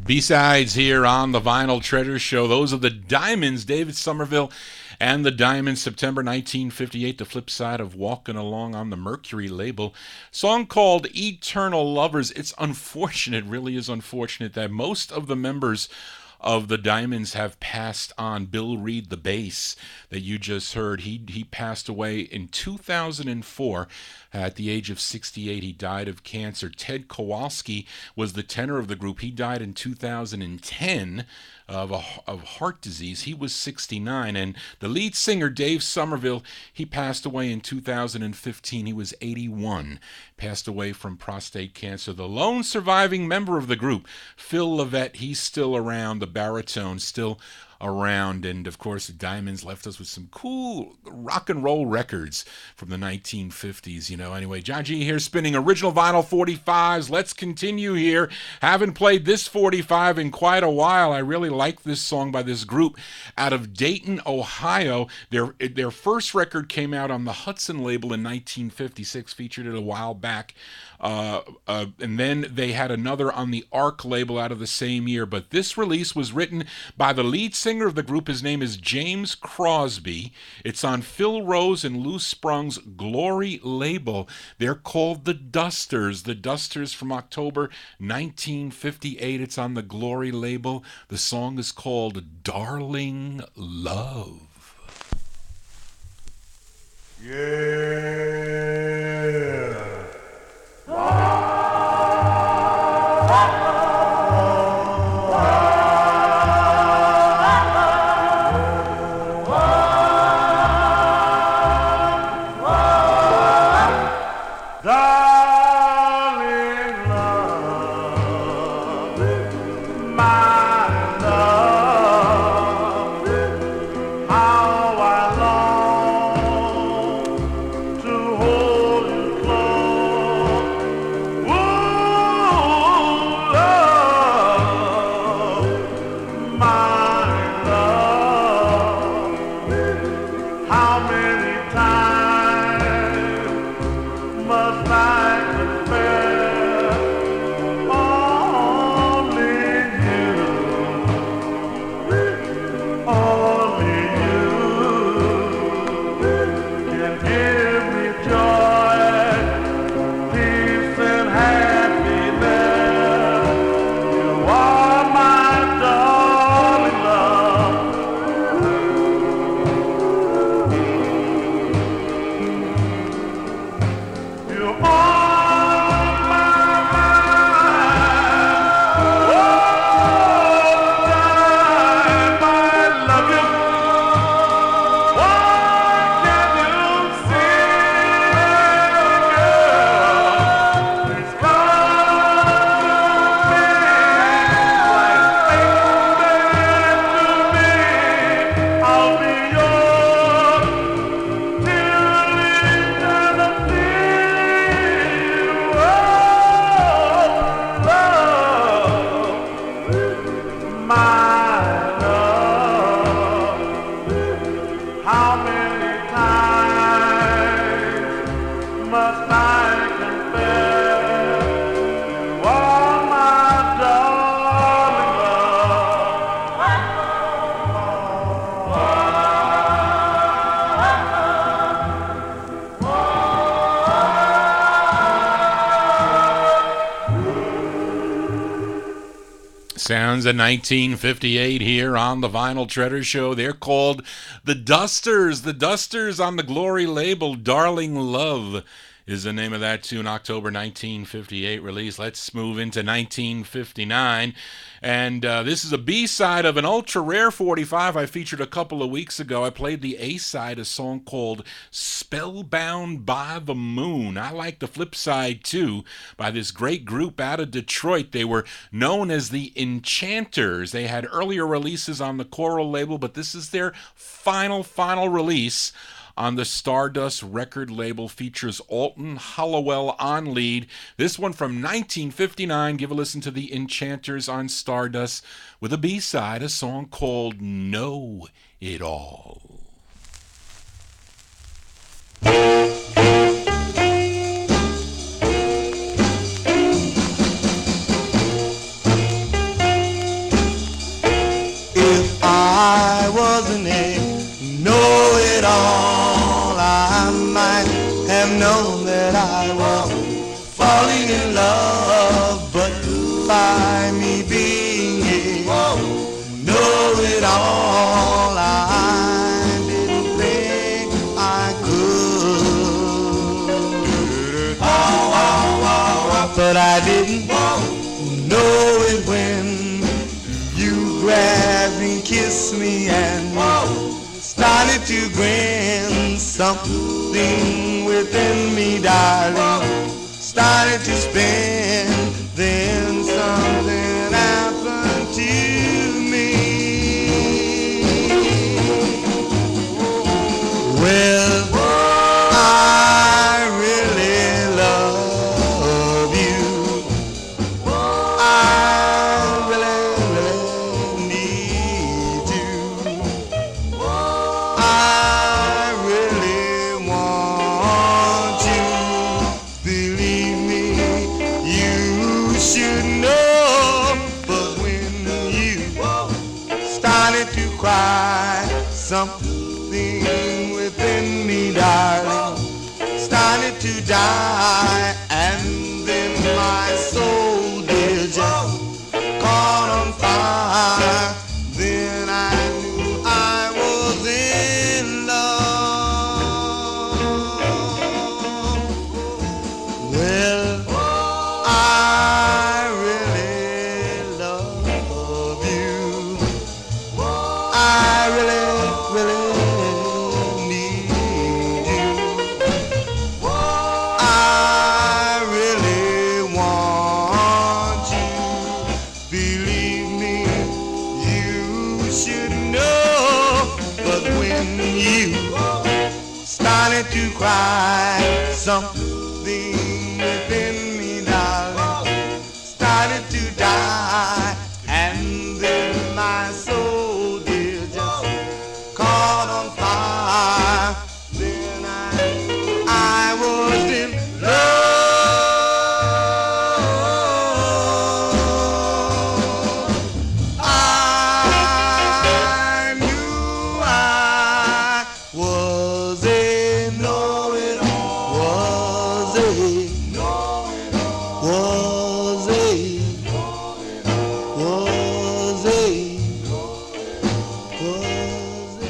B-sides here on the Vinyl Treasure Show. Those are the Diamonds, David Somerville and the Diamonds, September 1958, the flip side of Walking Along on the Mercury label. Song called Eternal Lovers. It's unfortunate, really is unfortunate, that most of the members of the Diamonds have passed on. Bill Reed, the bass that you just heard, he passed away in 2004 at the age of 68. He died of cancer. Ted Kowalski was the tenor of the group. He died in 2010 of heart disease. He was 69. And the lead singer, Dave Somerville, he passed away in 2015. He was 81. Passed away from prostate cancer. The lone surviving member of the group, Phil Levette, he's still around. The baritone still around. And of course, the Diamonds left us with some cool rock and roll records from the 1950s. Anyway, John G here spinning original vinyl 45s. Let's continue here. Haven't played this 45 in quite a while. I really like this song by this group out of Dayton, Ohio. Their first record came out on the Hudson label in 1956, featured it a while back. And then they had another on the Arc label out of the same year. But this release was written by the lead singer of the group. His name is James Crosby. It's on Phil Rose and Lou Sprung's Glory label. They're called the Dusters. The Dusters from October 1958. It's on the Glory label. The song is called Darling Love. Yeah. Sounds of 1958 here on the Vinyl Treasure Show. They're called the Dusters. The Dusters on the Glory label. Darling Love is the name of that tune, October 1958 release. Let's move into 1959. And this is a B-side of an ultra-rare 45 I featured a couple of weeks ago. I played the A-side, a song called Spellbound by the Moon. I like the flip side, too, by this great group out of Detroit. They were known as the Enchanters. They had earlier releases on the Coral label, but this is their final release on the Stardust record label. Features Alton Hollowell on lead. This one from 1959. Give a listen to the Enchanters on Stardust with a B-side, a song called Know It All. falling in love, but by me being a know-it-all, I didn't think I could. But I didn't know it when you grabbed me, kissed me, and started to grin. Something within me, darling, started to spin. Then something happened to me. Well, I really love you. I really need you. I really want you. Believe me, you should know. But when you started to cry, something within me, darling, started to die. And then my soul did just caught on fire. Then I knew I was in love. Well, I really love you. I really, really need you. I really want you. Believe me, you should know. But when you started to cry, something within me, darling, started to die. And then my soul did just caught on fire. Then I was in love. I knew I was a know-it-all. Was a know-it-all. Was a was a was a.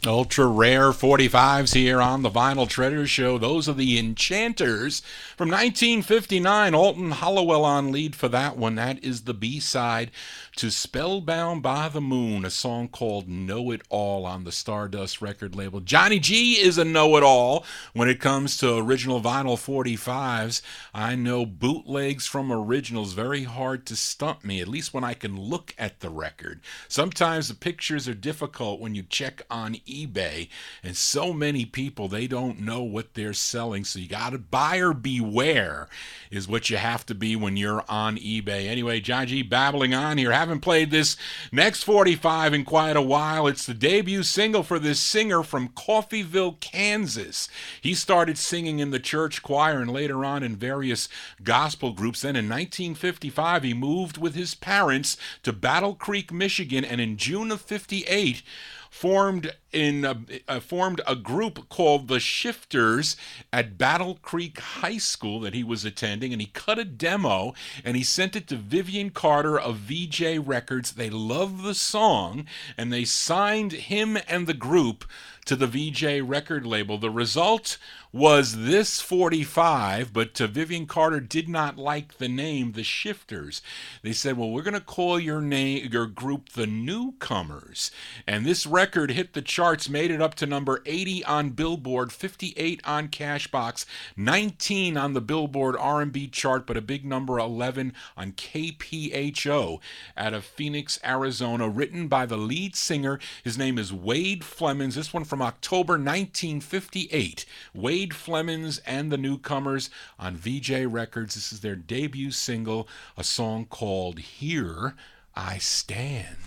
Ultra rare 45s here on the Vinyl Treasure Show. Those are the Enchanters from 1959. Alton Hollowell on lead for that one. That is the B-side to Spellbound by the Moon, a song called Know It All on the Stardust record label. Johnny G is a know-it-all when it comes to original vinyl 45s. I know bootlegs from originals very hard to stump me, at least when I can look at the record. Sometimes the pictures are difficult when you check on eBay, and so many people, they don't know what they're selling, so you gotta buyer beware is what you have to be when you're on eBay. Anyway, Johnny G babbling on here. Haven't played this next 45 in quite a while. It's the debut single for this singer from Coffeyville, Kansas. He started singing in the church choir and later on in various gospel groups. Then in 1955, he moved with his parents to Battle Creek, Michigan, and in June of 58, formed a group called the Shifters at Battle Creek High School that he was attending, and he cut a demo and he sent it to Vivian Carter of VJ Records. They loved the song and they signed him and the group to the VJ record label. The result was this 45, but Vivian Carter did not like the name The Shifters. They said, well, we're going to call your group The Newcomers. And this record hit the charts, made it up to number 80 on Billboard, 58 on Cashbox, 19 on the Billboard R&B chart, but a big number 11 on KPHO out of Phoenix, Arizona, written by the lead singer. His name is Wade Flemons. This one from October 1958. Wade Flemons and the Newcomers on VJ Records. This is their debut single, a song called Here I Stand.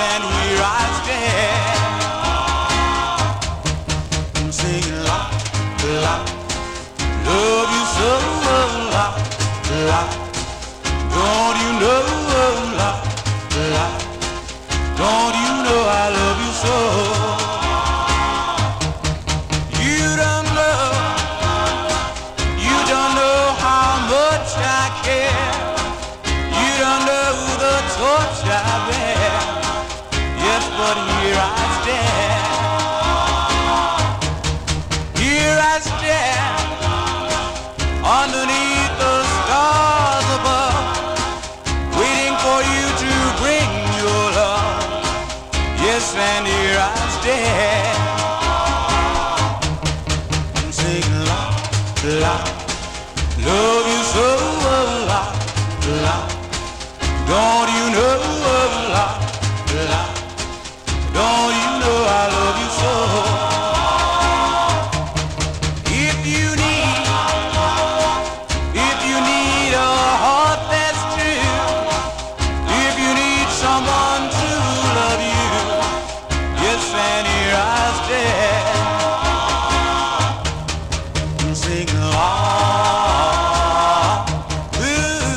and here I stand. I'm singing la, la, love you so, la, la. Don't you know, la, la. Don't you know I love you so? You don't know how much I care. You don't know the torch I bear. Yes, but here I stand. Here I stand underneath the stars above, waiting for you to bring your love. Yes, and here I stand. I'm singing la, la, love you so, la, la. Don't you know, la, la. Don't you know I love you so? If you need a heart that's true, if you need someone to love you, yes, and here I stand. I'm singing la, ooh,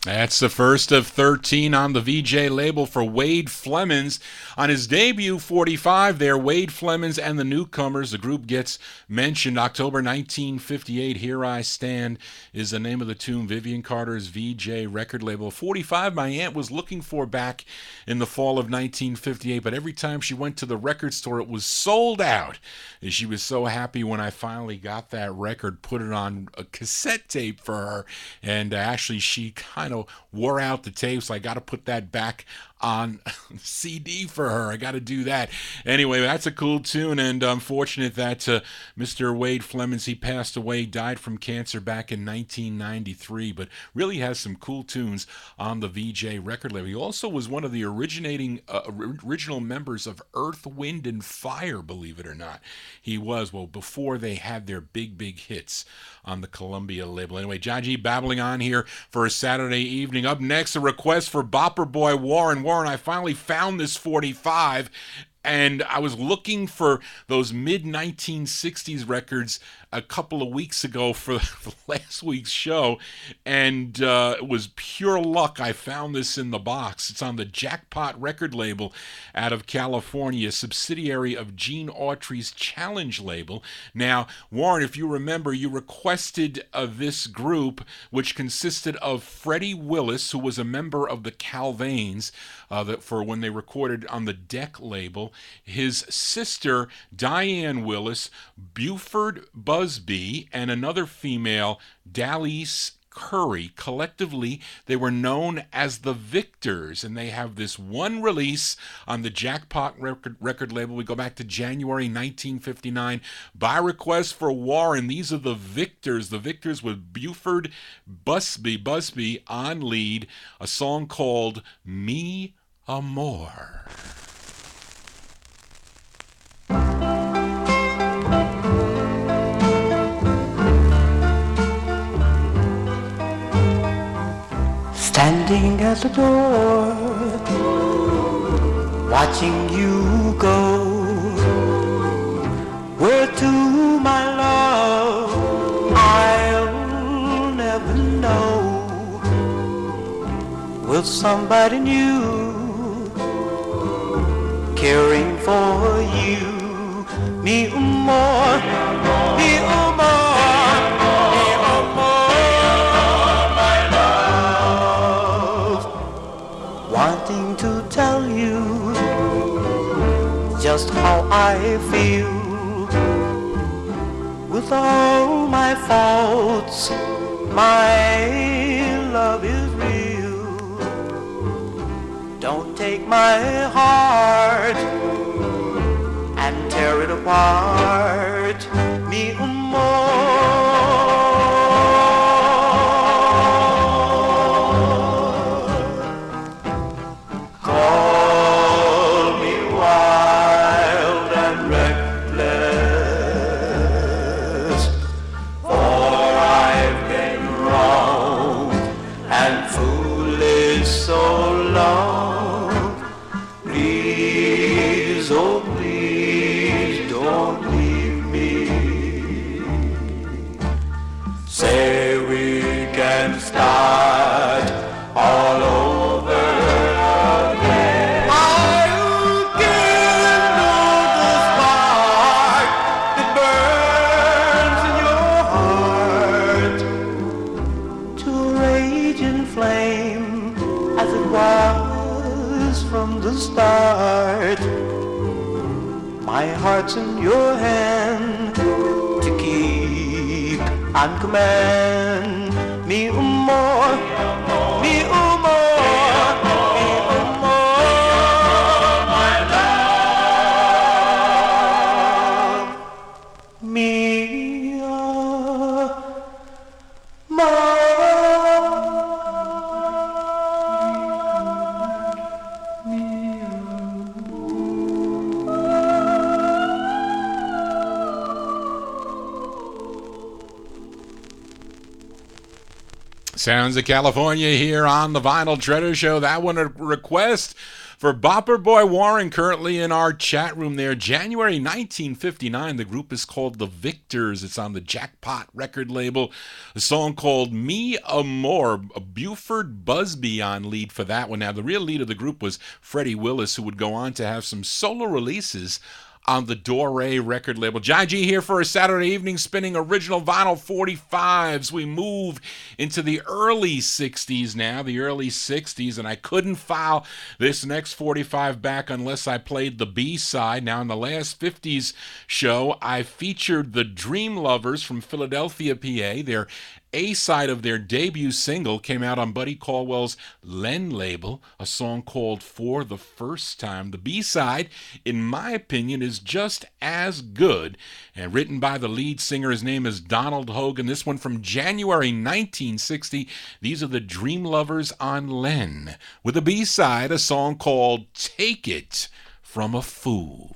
That's the first of 13 on the VJ label for Wade Flemons. On his debut 45 there, Wade Flemons and the Newcomers, the group gets mentioned. October 1958, Here I Stand is the name of the tune, Vivian Carter's VJ record label. 45 my aunt was looking for back in the fall of 1958, but every time she went to the record store it was sold out. And she was so happy when I finally got that record, put it on a cassette tape for her, and actually she kind of wore out the tape, so I got to put that back on CD for her. I got to do that. Anyway, that's a cool tune, and I'm fortunate that Mr. Wade Flemons, he passed away, died from cancer back in 1993, but really has some cool tunes on the VJ record label. He also was one of the original members of Earth, Wind, and Fire, believe it or not. He was, well, before they had their big hits on the Columbia label. Anyway, John G babbling on here for a Saturday evening. Up next, a request for Bopper Boy Warren. Warren, I finally found this 45, and I was looking for those mid-1960s records a couple of weeks ago for last week's show, and it was pure luck. I found this in the box. It's on the Jackpot record label out of California, a subsidiary of Gene Autry's Challenge label. Now, Warren, if you remember, you requested this group, which consisted of Freddie Willis, who was a member of the Calvains, for when they recorded on the Deck label, his sister Diane Willis, Buford Busby, and another female, Dalise Curry. Collectively, they were known as the Victors, and they have this one release on the Jackpot record label. We go back to January 1959. By request for Warren, these are the Victors. The Victors with Buford Busby on lead, a song called Mi Amor. Standing at the door, watching you go. Where to, my love, I'll never know. With somebody new, caring for you. Mi amor, mi amor. Wanting to tell you just how I feel. With all my faults, my love is real. Don't take my heart and tear it apart. Mi amor. I've and start all over again. I'll kindle the spark that burns in your heart to a raging flame as it was from the start. My heart's in your hand to keep and command. Me more, me more, my love. Me Sounds of California here on the Vinyl Treasure Show. That one a request for Bopper Boy Warren, currently in our chat room there. January 1959, the group is called The Victors. It's on the Jackpot record label. A song called Me Amor. Buford Busby on lead for that one. Now, the real lead of the group was Freddie Willis, who would go on to have some solo releases on the Doré record label. Johnny G here for a Saturday evening spinning original vinyl 45s. We move into the early 60s now, the early 60s, and I couldn't file this next 45 back unless I played the B-side. Now, in the last 50s show, I featured the Dream Lovers from Philadelphia, PA. Their A-side of their debut single came out on Buddy Caldwell's Len label, a song called For the First Time. The B-side, in my opinion, is just as good, and written by the lead singer. His name is Donald Hogan. This one from January 1960. These are the Dream Lovers on Len, with a B-side, a song called Take It From a Fool.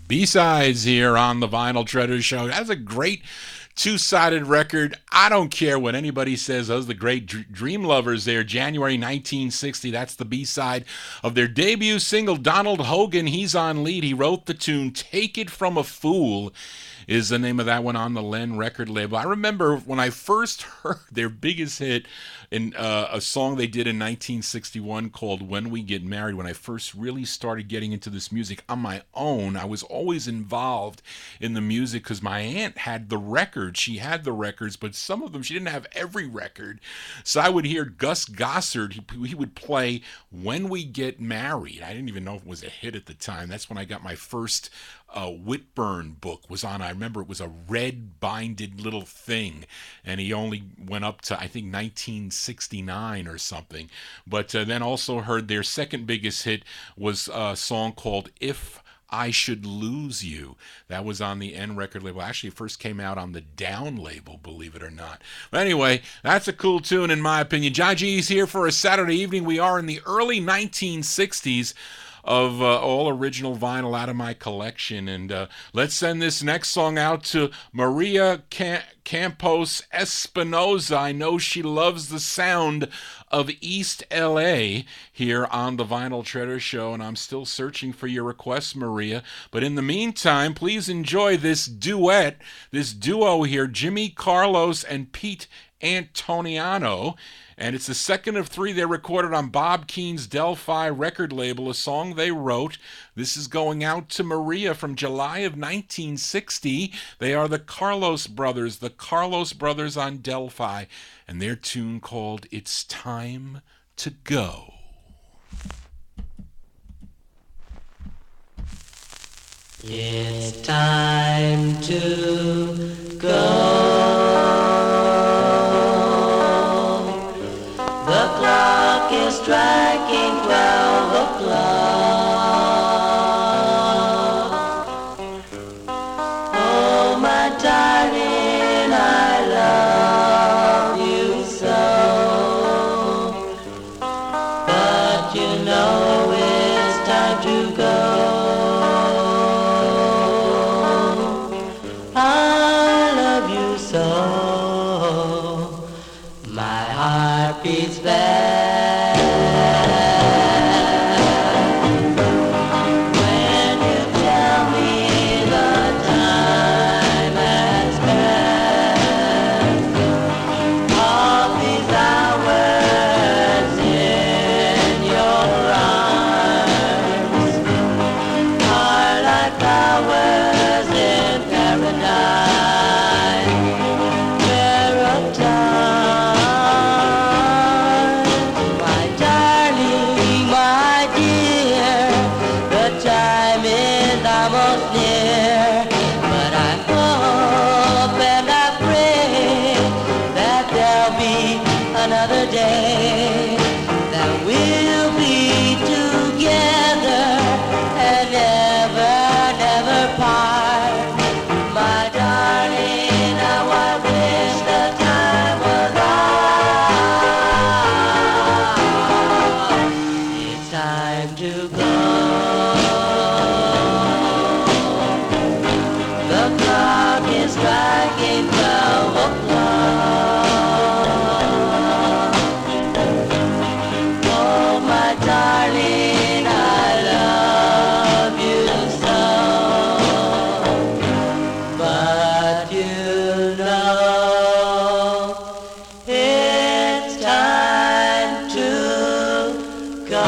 B-sides here on the Vinyl Treasure Show. That's a great two-sided record. I don't care what anybody says. Those are the great Dream Lovers there. January 1960. That's the B-side of their debut single. Donald Hogan, he's on lead. He wrote the tune Take It From a Fool is the name of that one on the Len record label. I remember when I first heard their biggest hit in a song they did in 1961 called When We Get Married. When I first really started getting into this music on my own, I was always involved in the music because my aunt had the records. She had the records, but some of them. She didn't have every record. So I would hear Gus Gossard. He would play When We Get Married. I didn't even know if it was a hit at the time. That's when I got my first Whitburn book was on. I remember it was a red binded little thing, and he only went up to, I think, 1969 or something. But then also heard their second biggest hit was a song called If I Should Lose You. That was on the N record label. Actually, it first came out on the Down label, believe it or not. But anyway, that's a cool tune in my opinion. John G's here for a Saturday evening. We are in the early 1960s of all original vinyl out of my collection. And let's send this next song out to Maria Campos Espinoza. I know she loves the sound of East LA here on the Vinyl Treasure Show, and I'm still searching for your requests, Maria. But in the meantime, please enjoy this duet, this duo here, Jimmy Carlos and Pete Antoniano. And it's the second of three they recorded on Bob Keene's Delphi record label, a song they wrote. This is going out to Maria from July of 1960. They are the Carlos Brothers on Delphi, and their tune called It's Time to Go. It's time to go. The clock is striking 12 o'clock. Oh, my darling, I love you so. But you know it's time to go. I love you so. My heart beats fast. When you tell me the time has passed, all these hours in your arms are like flowers in paradise, where of time, my darling, my dear, the time is almost near, but I hope and I pray that there'll be another day that we'll be together and never, never part. My darling, how I wish the time was on. It's time to go. The clock is striking 12 o'clock. Oh, my darling, I love you so. But you know it's time to go.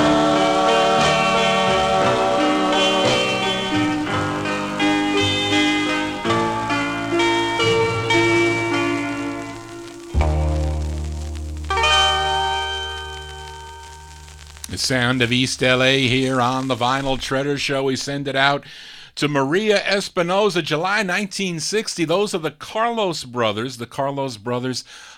The sound of East LA here on the Vinyl Treasure Show. We send it out to Maria Espinoza, July 1960. Those are the Carlos Brothers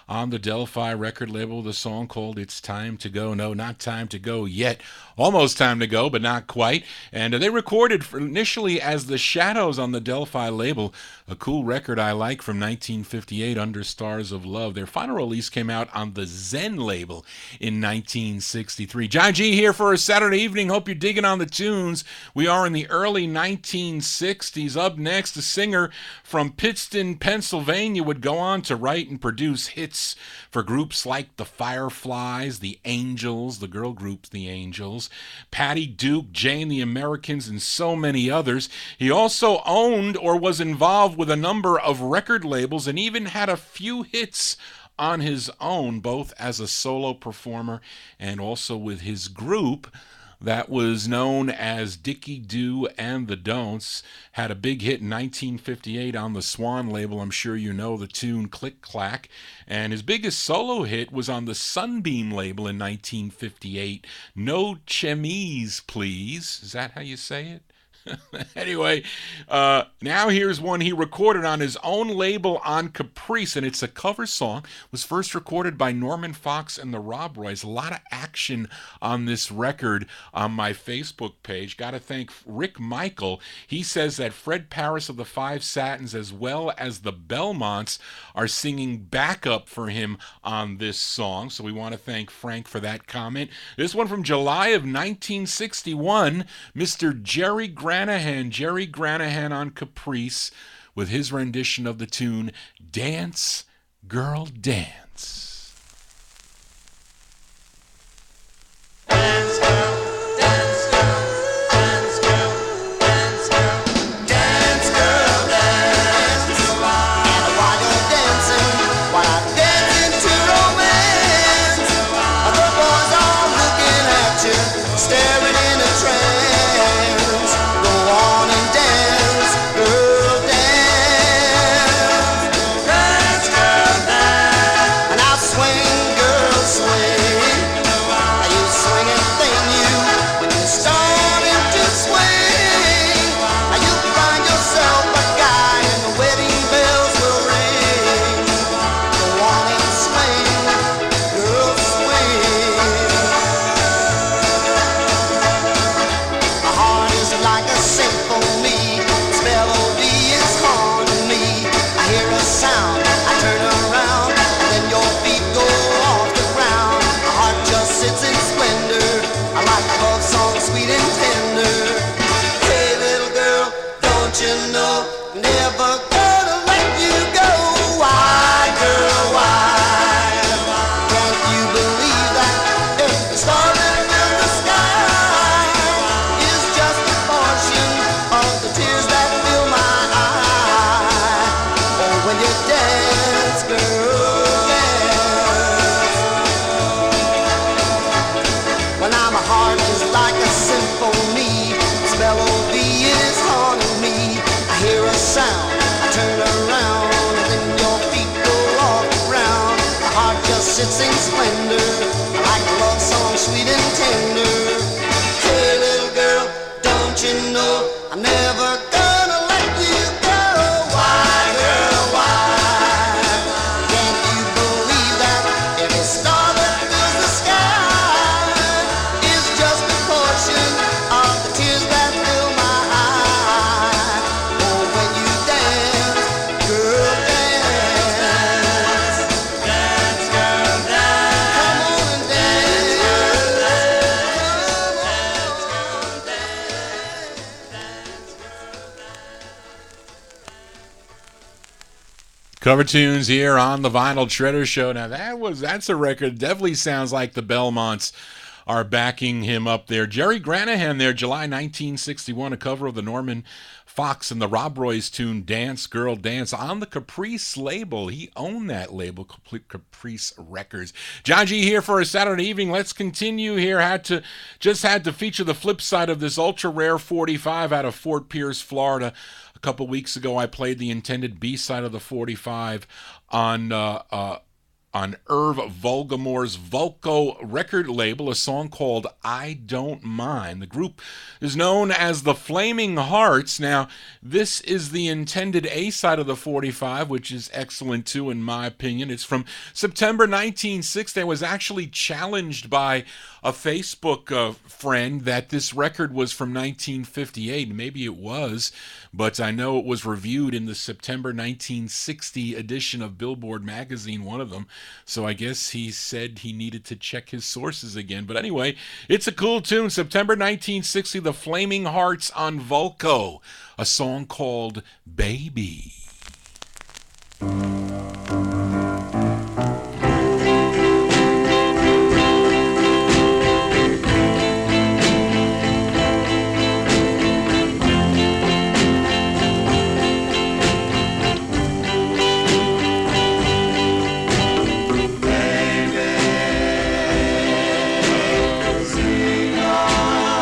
on the Delphi record label. The song called It's Time to Go. No, not time to go yet. Almost time to go, but not quite. And they recorded initially as The Shadows on the Delphi label, a cool record I like from 1958, Under Stars of Love. Their final release came out on the Zen label in 1963. John G here for a Saturday evening. Hope you're digging on the tunes. We are in the early 1960s. Up next, a singer from Pittston, Pennsylvania would go on to write and produce hits for groups like the Fireflies, the Angels, the girl group The Angels, Patty Duke, Jane the Americans, and so many others. He also owned or was involved with a number of record labels and even had a few hits on his own, both as a solo performer and also with his group, that was known as Dickie Do and the Don'ts. Had a big hit in 1958 on the Swan label. I'm sure you know the tune Click Clack. And his biggest solo hit was on the Sunbeam label in 1958. No Chemise, Please. Is that how you say it? Anyway, now here's one he recorded on his own label on Caprice, and it's a cover song. It was first recorded by Norman Fox and the Rob Roys. A lot of action on this record on my Facebook page. Got to thank Rick Michael. He says that Fred Paris of the Five Satins as well as the Belmonts are singing backup for him on this song. So we want to thank Frank for that comment. This one from July of 1961, Mr. Jerry Granahan on Caprice with his rendition of the tune Dance, Girl, Dance. Dance, girl, dance, girl, dance, girl, dance, girl, dance, girl, dance. And while you're dancing, while I'm dancing to romance, other boys are looking at you, staring in a trance. Go on and dance, girl, dance. Dance, girl, dance. And I'll swing, girl, swing. Sits in splendor, like a love song, sweet and tender. Hey, little girl, don't you know I'm never gonna let you go? Why, girl, why? Can't you believe that every star that fills the sky is just a portion of the tears that fill my eye? Oh, when you dance, girl, dance. Dance, girl, dance. Come on and dance. Cover tunes here on the Vinyltreasure Show. Now that's a record. Definitely sounds like the Belmonts are backing him up there. Jerry Granahan there, July 1961, a cover of the Norman Fox and the Rob Roys tune Dance, Girl, Dance on the Caprice label. He owned that label, Caprice Records. John G here for a Saturday evening. Let's continue here. Had to feature the flip side of this ultra rare 45 out of Fort Pierce, Florida. A couple weeks ago, I played the intended B-side of the 45 on Irv Volgamore's Vulco record label, a song called I Don't Mind. The group is known as the Flaming Hearts. Now, this is the intended A-side of the 45, which is excellent too, in my opinion. It's from September 1960. I was actually challenged by a Facebook friend that this record was from 1958. Maybe it was, but I know it was reviewed in the September 1960 edition of Billboard magazine, one of them. So I guess he said he needed to check his sources again. But anyway, it's a cool tune. September 1960, the Flaming Hearts on Vulco, a song called Baby. Sing on.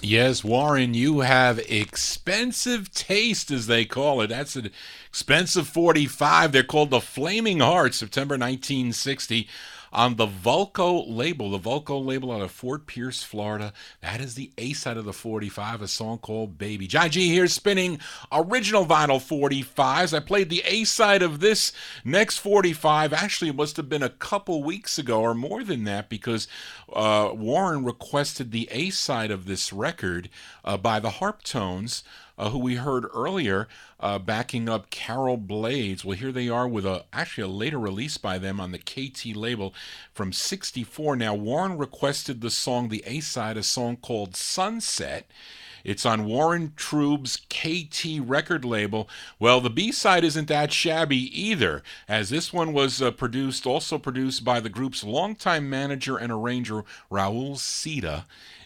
Yes, Warren, you have expensive taste, as they call it. That's an expensive 45. They're called the Flaming Hearts, September 1960, on the Vulco label. The Vulco label out of Fort Pierce, Florida. That is the A side of the 45, a song called Baby. John G here spinning original vinyl 45s. I played the A side of this next 45. Actually, it must have been a couple weeks ago or more than that, because Warren requested the A side of this record by the Harptones, who we heard earlier, backing up Carol Blades. Well, here they are with actually a later release by them on the KT label from '64. Now, Warren requested the song, the A-side, a song called Sunset. It's on Warren Troub's KT record label. Well, the B-side isn't that shabby either, as this one was also produced by the group's longtime manager and arranger, Raul Sita,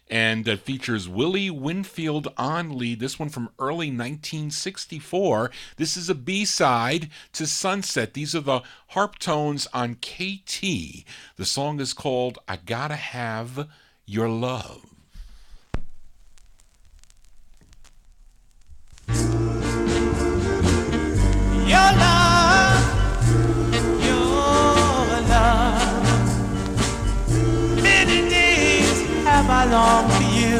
and features Willie Winfield on lead. This one from early 1964. This is a B-side to Sunset. These are the Harptones on KT. The song is called I Gotta Have Your Love. Your love. Many days have I longed for you.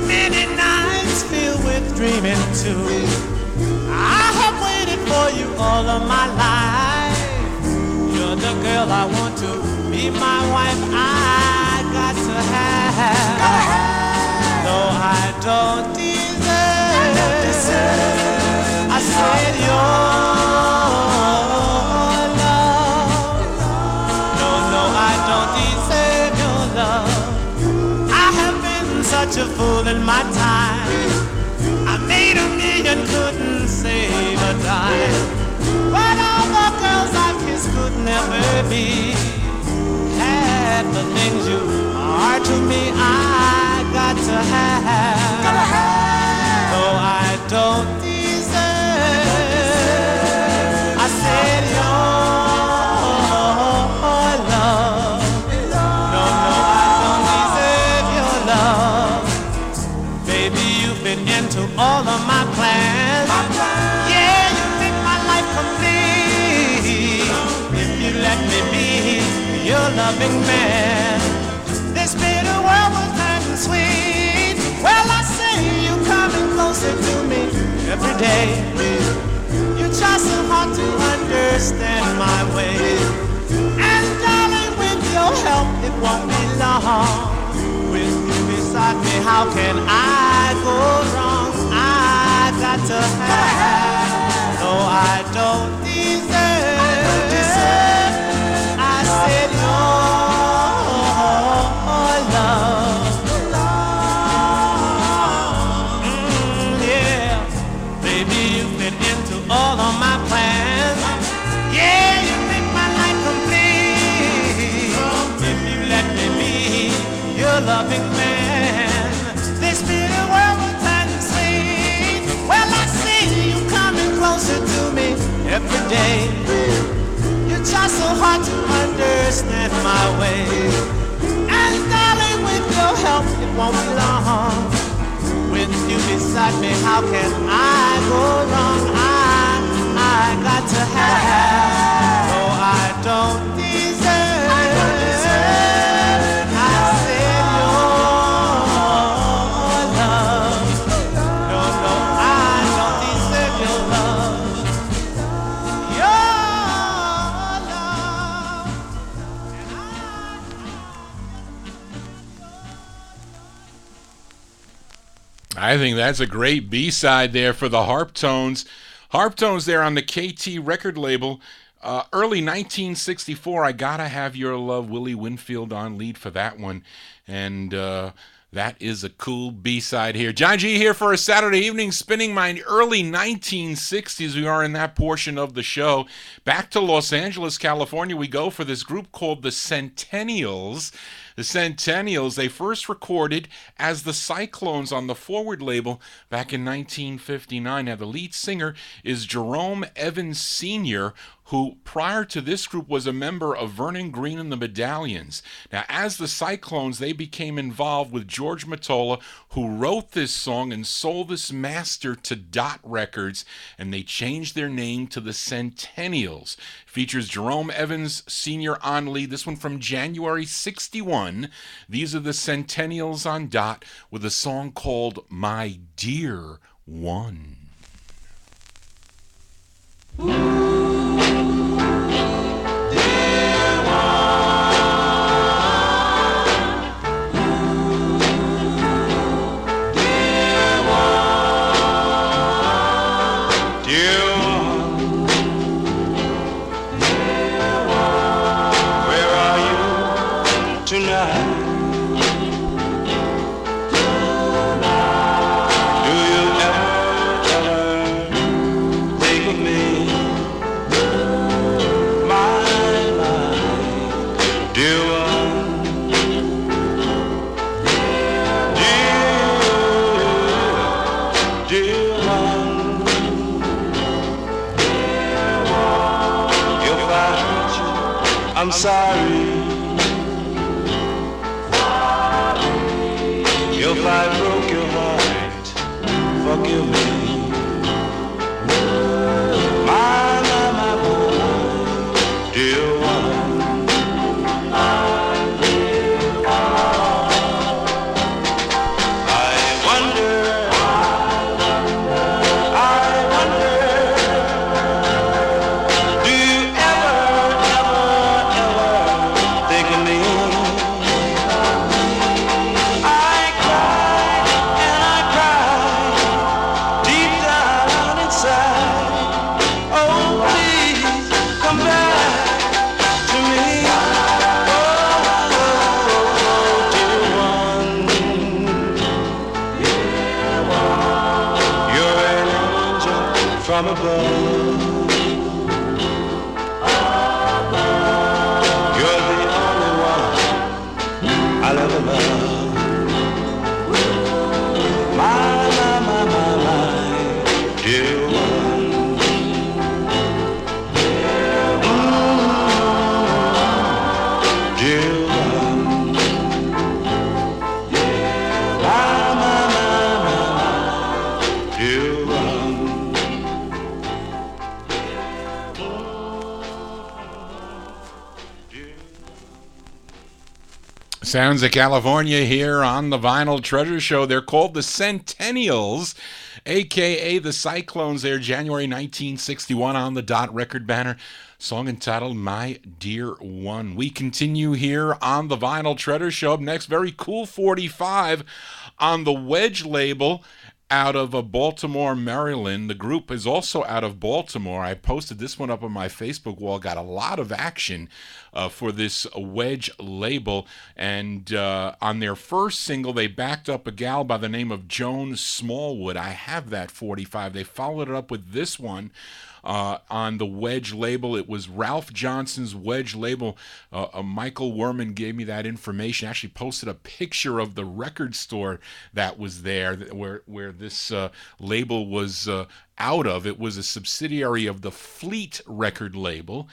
Many nights filled with dreaming too. I have waited for you all of my life. You're the girl I want to be my wife. I got to have. Though I don't deserve. I said your love. No, I don't deserve your love. I have been such a fool in my time. I made a million, couldn't save a dime. But all the girls I kissed could never be half the things you are to me. I got to have. Though I don't I said your love. No, I don't deserve your love. Baby, you've been into all of my plans. Yeah, you make my life complete. If you let me be your loving man, this bitter world will turn sweet. Well, I say you coming closer to me every day. You try so hard to understand my ways. And darling, with your help, it won't be long. With you beside me, how can I go wrong? I got to have, though I don't deserve. I said your love. Yeah, baby, you've been into all of my plans. Yeah, you make my life complete. If you let me be your loving man, this bitter world will turn sweet. Well, I see you coming closer to me every day. You try so hard to understand my ways. And darling, with your help, it won't be long. With you beside me, how can I go wrong? I got to have, though I don't deserve. I said your love. No, I don't deserve your love. Your I think that's a great B-side there for the Harptones. Harptones there on the KT record label. Early 1964, I Gotta Have Your Love, Willie Winfield on lead for that one. And that is a cool B-side here. John G here for a Saturday evening, spinning my early 1960s. We are in that portion of the show. Back to Los Angeles, California we go for this group called the Centennials. The Centennials, they first recorded as the Cyclones on the Forward label back in 1959. Now, the lead singer is Jerome Evans Sr., who prior to this group was a member of Vernon Green and the Medallions. Now, as the Cyclones, they became involved with George Mottola, who wrote this song and sold this master to Dot Records, and they changed their name to the Centennials. Features Jerome Evans Sr. on lead. This one from January 61. These are the Centennials on Dot with a song called My Dear One. I'm sorry. If I broke your heart, forgive me. My dear one. I wonder, do you ever think of me? I cry and I cry deep down inside. Oh, please come back to me. Oh, dear one, you're an angel from above. You're the only one I'll ever love. My dear one. Dear one. Dear one. Sounds of California here on the Vinyl Treasure Show. They're called the Centennials, a.k.a. the Cyclones there, January 1961 on the Dot record banner. Song entitled My Dear One. We continue here on the Vinyl Treasure Show. Up next, very cool 45 on the Wedge label out of Baltimore, Maryland. The group is also out of Baltimore. I posted this one up on my Facebook wall. Got a lot of action for this Wedge label. And on their first single, they backed up a gal by the name of Joan Smallwood. I have that 45. They followed it up with this one. On the Wedge label. It was Ralph Johnson's Wedge label. Michael Werman gave me that information. Actually posted a picture of the record store that was there, where this label was out of. It was a subsidiary of the Fleet record label.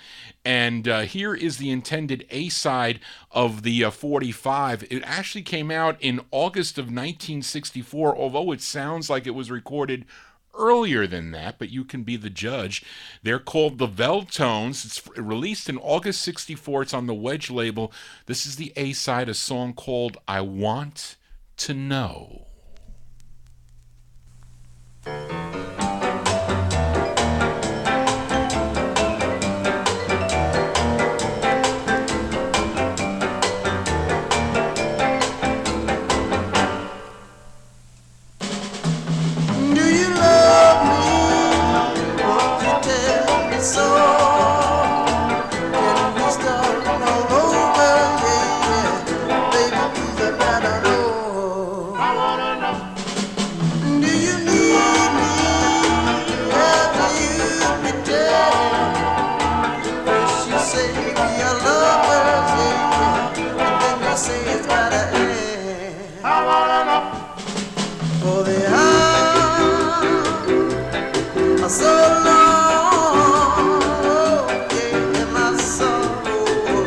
And here is the intended A-side of the 45. It actually came out in August of 1964, although it sounds like it was recorded earlier than that, but you can be the judge. They're called the Veltones. It's released in August 64. It's on the Wedge label. This is the A-side, a song called I Want to Know. I wanna For the hours so long, yeah, and my sorrow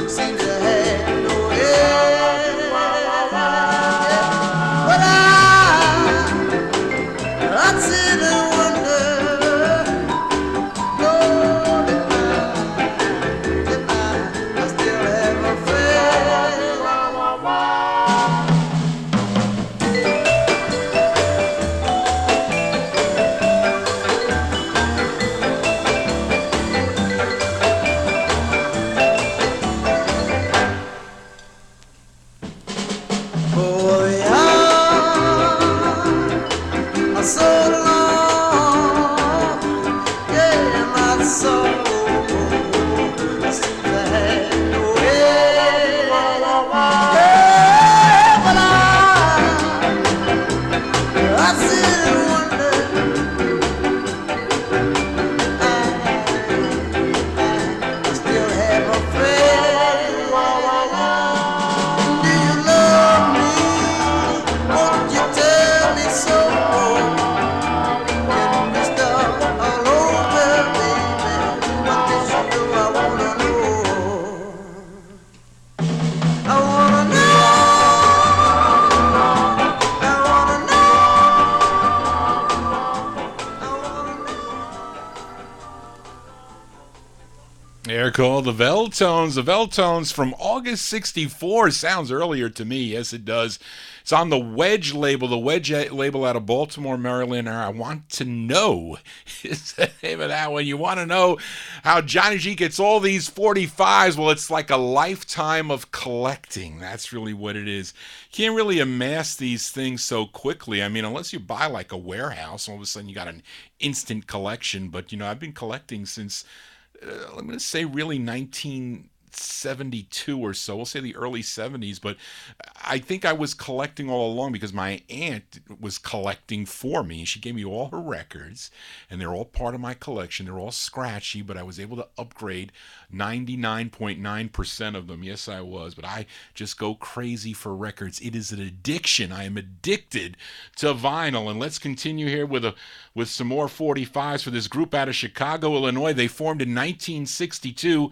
seems to have no end. But I'd sit and wonder, Lord, if I still have a friend. For the hours so long, yeah, my soul seems to have no end. Yeah, but I sit and wonder, I still have a friend. Do you love me? Won't you tell me so? Can we start all over, baby? What did you do? I wanna know. I wanna know. I wanna know. I wanna know. They're called the Veltones. The Veltones from August 64. Sounds earlier to me. Yes, it does. It's on the Wedge label. The Wedge label out of Baltimore, Maryland. I Want to Know is the name of that one. You want to know how Johnny G gets all these 45s? Well, it's like a lifetime of collecting. That's really what it is. Can't really amass these things so quickly. I mean, unless you buy like a warehouse, all of a sudden you got an instant collection. But, you know, I've been collecting since I'm going to say really 1972 or so. We'll say the early 70s, but I think I was collecting all along because my aunt was collecting for me. She gave me all her records, and they're all part of my collection. They're all scratchy, but I was able to upgrade 99.9% of them. Yes, I was, but I just go crazy for records. It is an addiction. I am addicted to vinyl, and let's continue here with some more 45s for this group out of Chicago, Illinois. They formed in 1962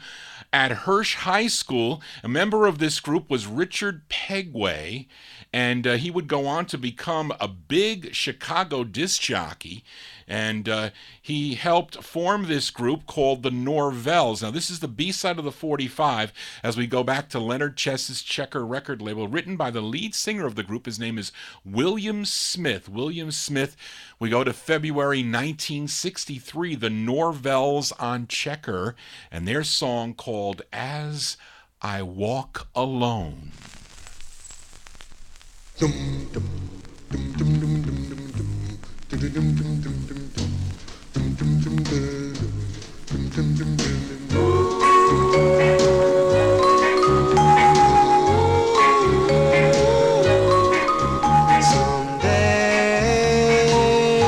at Hirsch High School. A member of this group was Richard Pegway, and he would go on to become a big Chicago disc jockey, and he helped form this group called the Norvells. Now, this is the B-side of the 45 as we go back to Leonard Chess's Checker record label, written by the lead singer of the group. His name is William Smith. William Smith. We go to February 1963, the Norvells on Checker, and their song called As I Walk Alone. Someday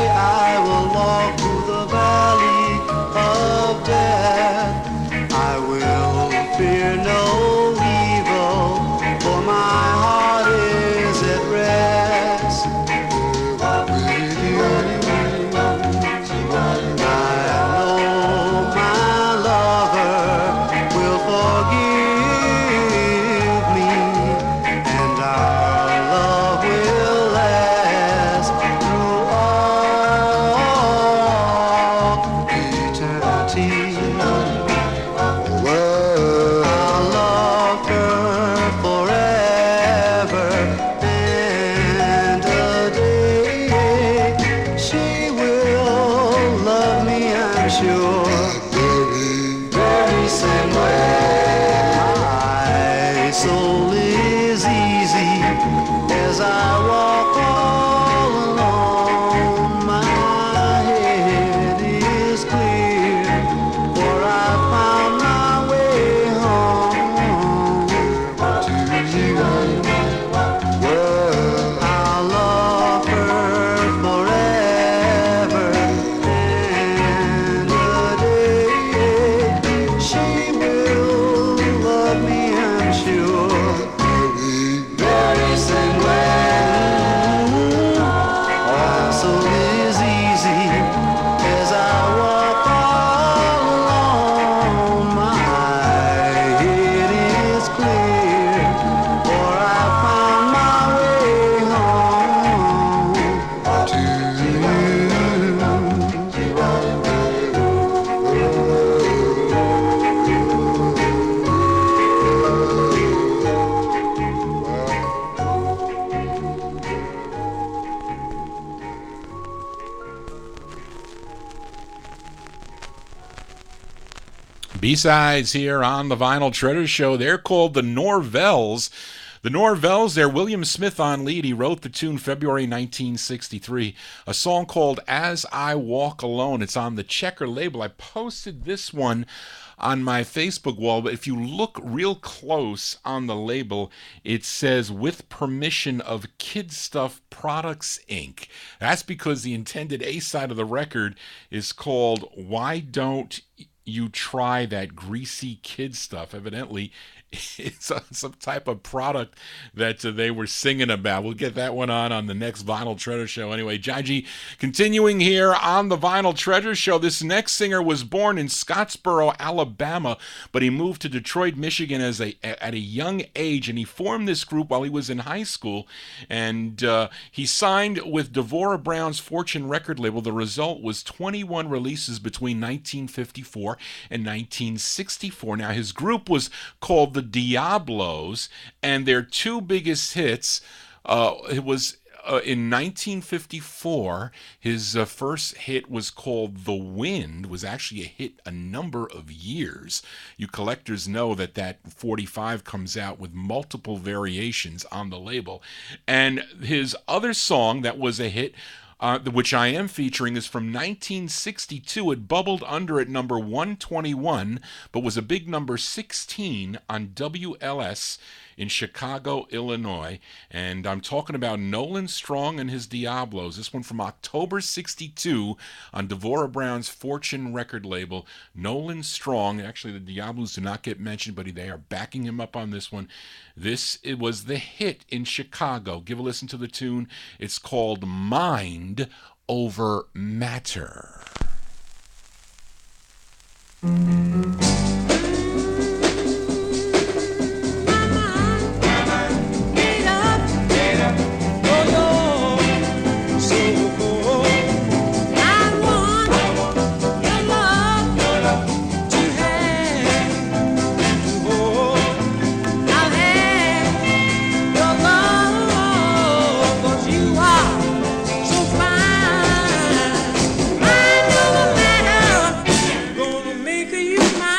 I will walk through the valley of death. I will fear no evil, for my heart is at rest. Very same way. B-sides here on the Vinyl Treasure Show. They're called the Norvells. The Norvells, they're William Smith on lead. He wrote the tune February 1963. A song called As I Walk Alone. It's on the Checker label. I posted this one on my Facebook wall, but if you look real close on the label, it says, with permission of Kid Stuff Products, Inc. That's because the intended A-side of the record is called Why Don't You Try That Greasy Kid Stuff. Evidently, it's some type of product that they were singing about. We'll get that one on the next Vinyl Treasure Show. Anyway, John G, continuing here on the Vinyl Treasure Show. This next singer was born in Scottsboro, Alabama, but he moved to Detroit, Michigan at a young age, and he formed this group while he was in high school, and he signed with Devorah Brown's Fortune record label. The result was 21 releases between 1954 and 1964. Now, his group was called the Diablos, and their two biggest hits, it was in 1954, his first hit was called The Wind, was actually a hit a number of years. You collectors know that 45 comes out with multiple variations on the label. And his other song that was a hit, which I am featuring, is from 1962. It bubbled under at number 121, but was a big number 16 on WLS in Chicago, Illinois. And I'm talking about Nolan Strong and his Diablos. This one from October 62 on Devorah Brown's Fortune record label. Nolan Strong, actually the Diablos do not get mentioned, but they are backing him up on this one. It was the hit in Chicago. Give a listen to the tune. It's called Mind Over Matter. Make you mine.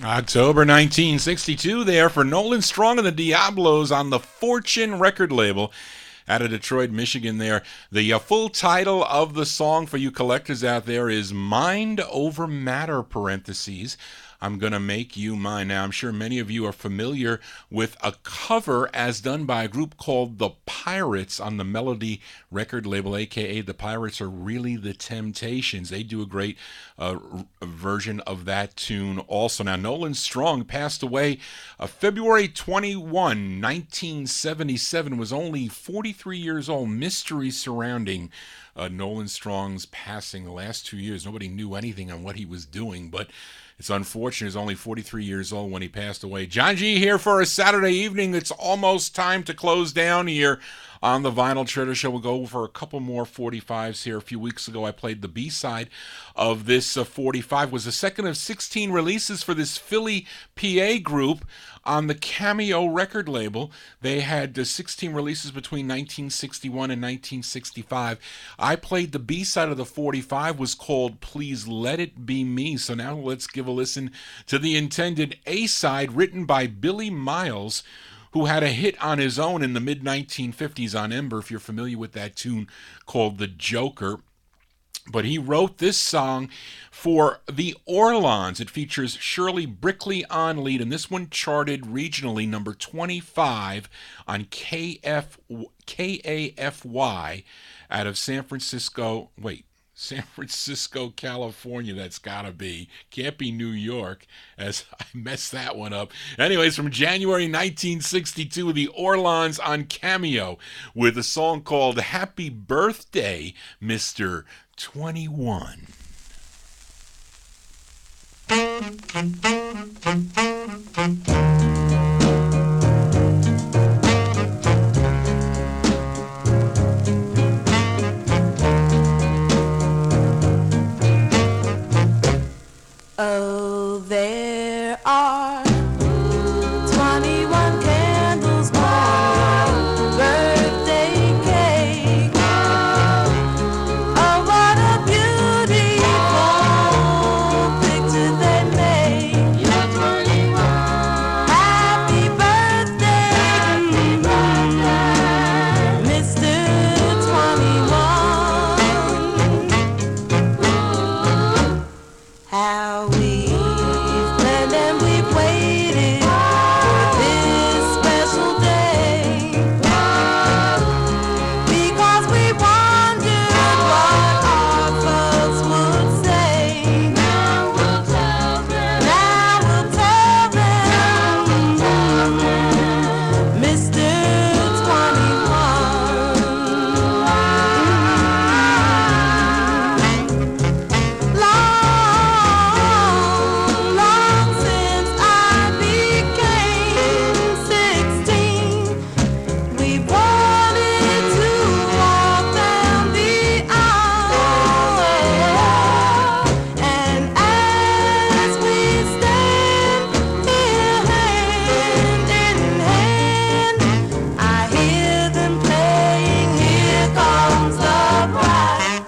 October 1962 there for Nolan Strong and the Diablos on the Fortune record label out of Detroit, Michigan there. The full title of the song for you collectors out there is Mind Over Matter, parentheses, I'm Gonna Make You Mine. Now, I'm sure many of you are familiar with a cover as done by a group called The Pirates on the Melody record label, aka The Pirates Are Really the Temptations. They do a great version of that tune also. Now, Nolan Strong passed away February 21, 1977, was only 43 years old. Mystery surrounding Nolan Strong's passing the last 2 years. Nobody knew anything on what he was doing, but it's unfortunate. He's only 43 years old when he passed away. John G here for a Saturday evening. It's almost time to close down here on the Vinyl Treasure Show. We'll go over a couple more 45s here. A few weeks ago, I played the B-side of this 45. It was the second of 16 releases for this Philly, PA group on the Cameo record label. They had 16 releases between 1961 and 1965. I played the B-side of the 45, was called Please Let It Be Me. So now let's give a listen to the intended A-side written by Billy Miles, who had a hit on his own in the mid-1950s on Ember, if you're familiar with that tune called The Joker. But he wrote this song for the Orlons. It features Shirley Brickley on lead, and this one charted regionally number 25 on KAFY out of San Francisco, California. That's gotta be. Can't be New York, as I messed that one up. Anyways, from January 1962, the Orlons on Cameo with a song called Happy Birthday, Mr. 21. Oh, there are 21 candles burning, birthday cake. Oh, what a beautiful picture they made. You're 21. Happy birthday, Mr. 21. How we've planned and we've waited for this special day, because we wondered what our folks would say. Now we'll tell them, Mr. 21. Long since I became 16, we wanted to walk down the aisle, and as we stand here hand in hand, I hear them playing Here Comes the Bride.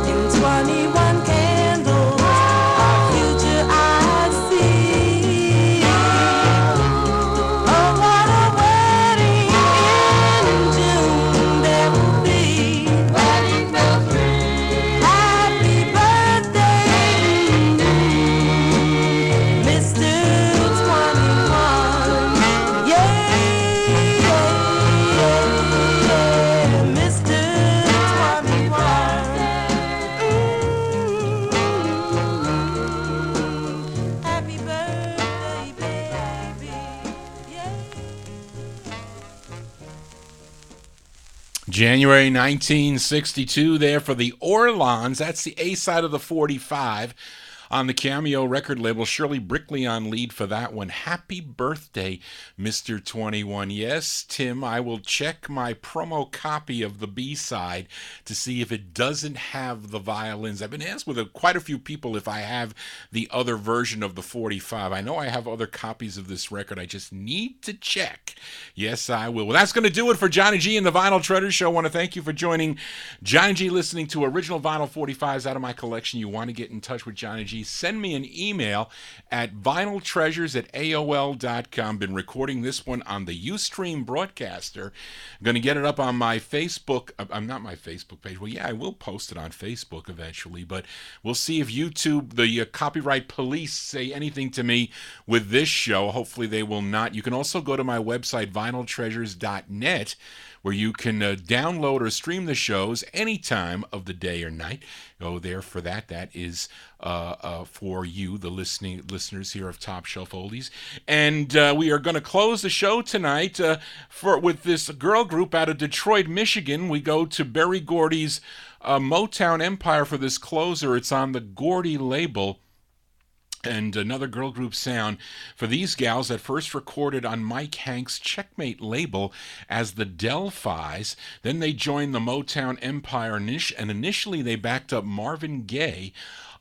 In 21 candles, our future I see. Oh, what a wedding in June there will be. Wedding bells ring. Happy birthday, Mr. 21. Yeah, Mr. 21. Happy birthday, baby. Yeah. January 1962 there for the Orlons. That's the A side of the 45 on the Cameo record label. Shirley Brickley on lead for that one. Happy birthday, Mr. 21. Yes, Tim, I will check my promo copy of the B-side to see if it doesn't have the violins. I've been asked with quite a few people if I have the other version of the 45. I know I have other copies of this record. I just need to check. Yes, I will. Well, that's going to do it for Johnny G and the Vinyl Treasure Show. I want to thank you for joining Johnny G, listening to original vinyl 45s out of my collection. You want to get in touch with Johnny G, send me an email at vinyltreasures@aol.com. Been recording this one on the Ustream broadcaster. I'm going to get it up on my Facebook. I'm not my Facebook page. Well, yeah, I will post it on Facebook eventually, but we'll see if YouTube, the copyright police, say anything to me with this show. Hopefully they will not. You can also go to my website, vinyltreasures.net, where you can download or stream the shows any time of the day or night. Go there for that. That is for you, the listeners here of Top Shelf Oldies. And we are going to close the show tonight with this girl group out of Detroit, Michigan. We go to Berry Gordy's Motown Empire for this closer. It's on the Gordy label. And another girl group sound for these gals that first recorded on Mike Hank's Checkmate label as the Delphis. Then they joined the Motown Empire, and initially they backed up Marvin Gaye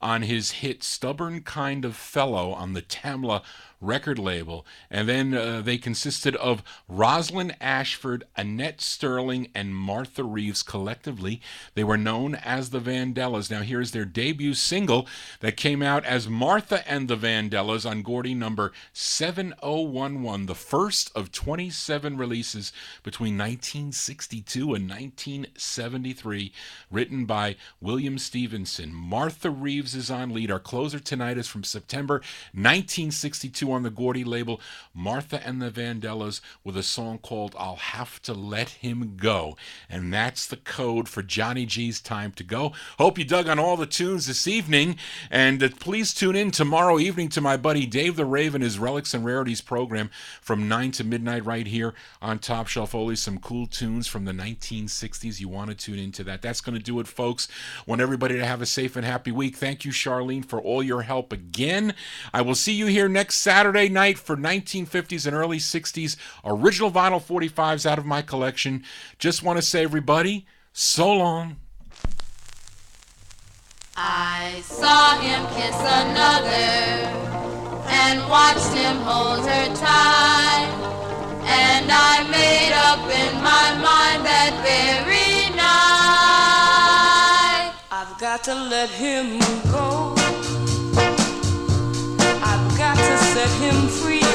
on his hit Stubborn Kind of Fellow on the Tamla record label. And then they consisted of Rosalind Ashford, Annette Sterling, and Martha Reeves. Collectively, they were known as the Vandellas. Now here's their debut single that came out as Martha and the Vandellas on Gordy number 7011, the first of 27 releases between 1962 and 1973, written by William Stevenson. Martha Reeves is on lead. Our closer tonight is from September 1962 on the Gordy label, Martha and the Vandellas, with a song called I'll Have to Let Him Go. And that's the code for Johnny G's Time to Go. Hope you dug on all the tunes this evening, and please tune in tomorrow evening to my buddy Dave the Raven, his Relics and Rarities program from 9 to midnight right here on Top Shelf Oldies. Some cool tunes from the 1960s. You want to tune into that. That's going to do it, folks. Want everybody to have a safe and happy week. Thank you, Charlene, for all your help again. I will see you here next Saturday night for 1950s and early 60s original vinyl 45s out of my collection. Just want to say, everybody, so long. I saw him kiss another and watched him hold her tight, and I made up in my mind that very night I've got to let him go. I've got to set him free.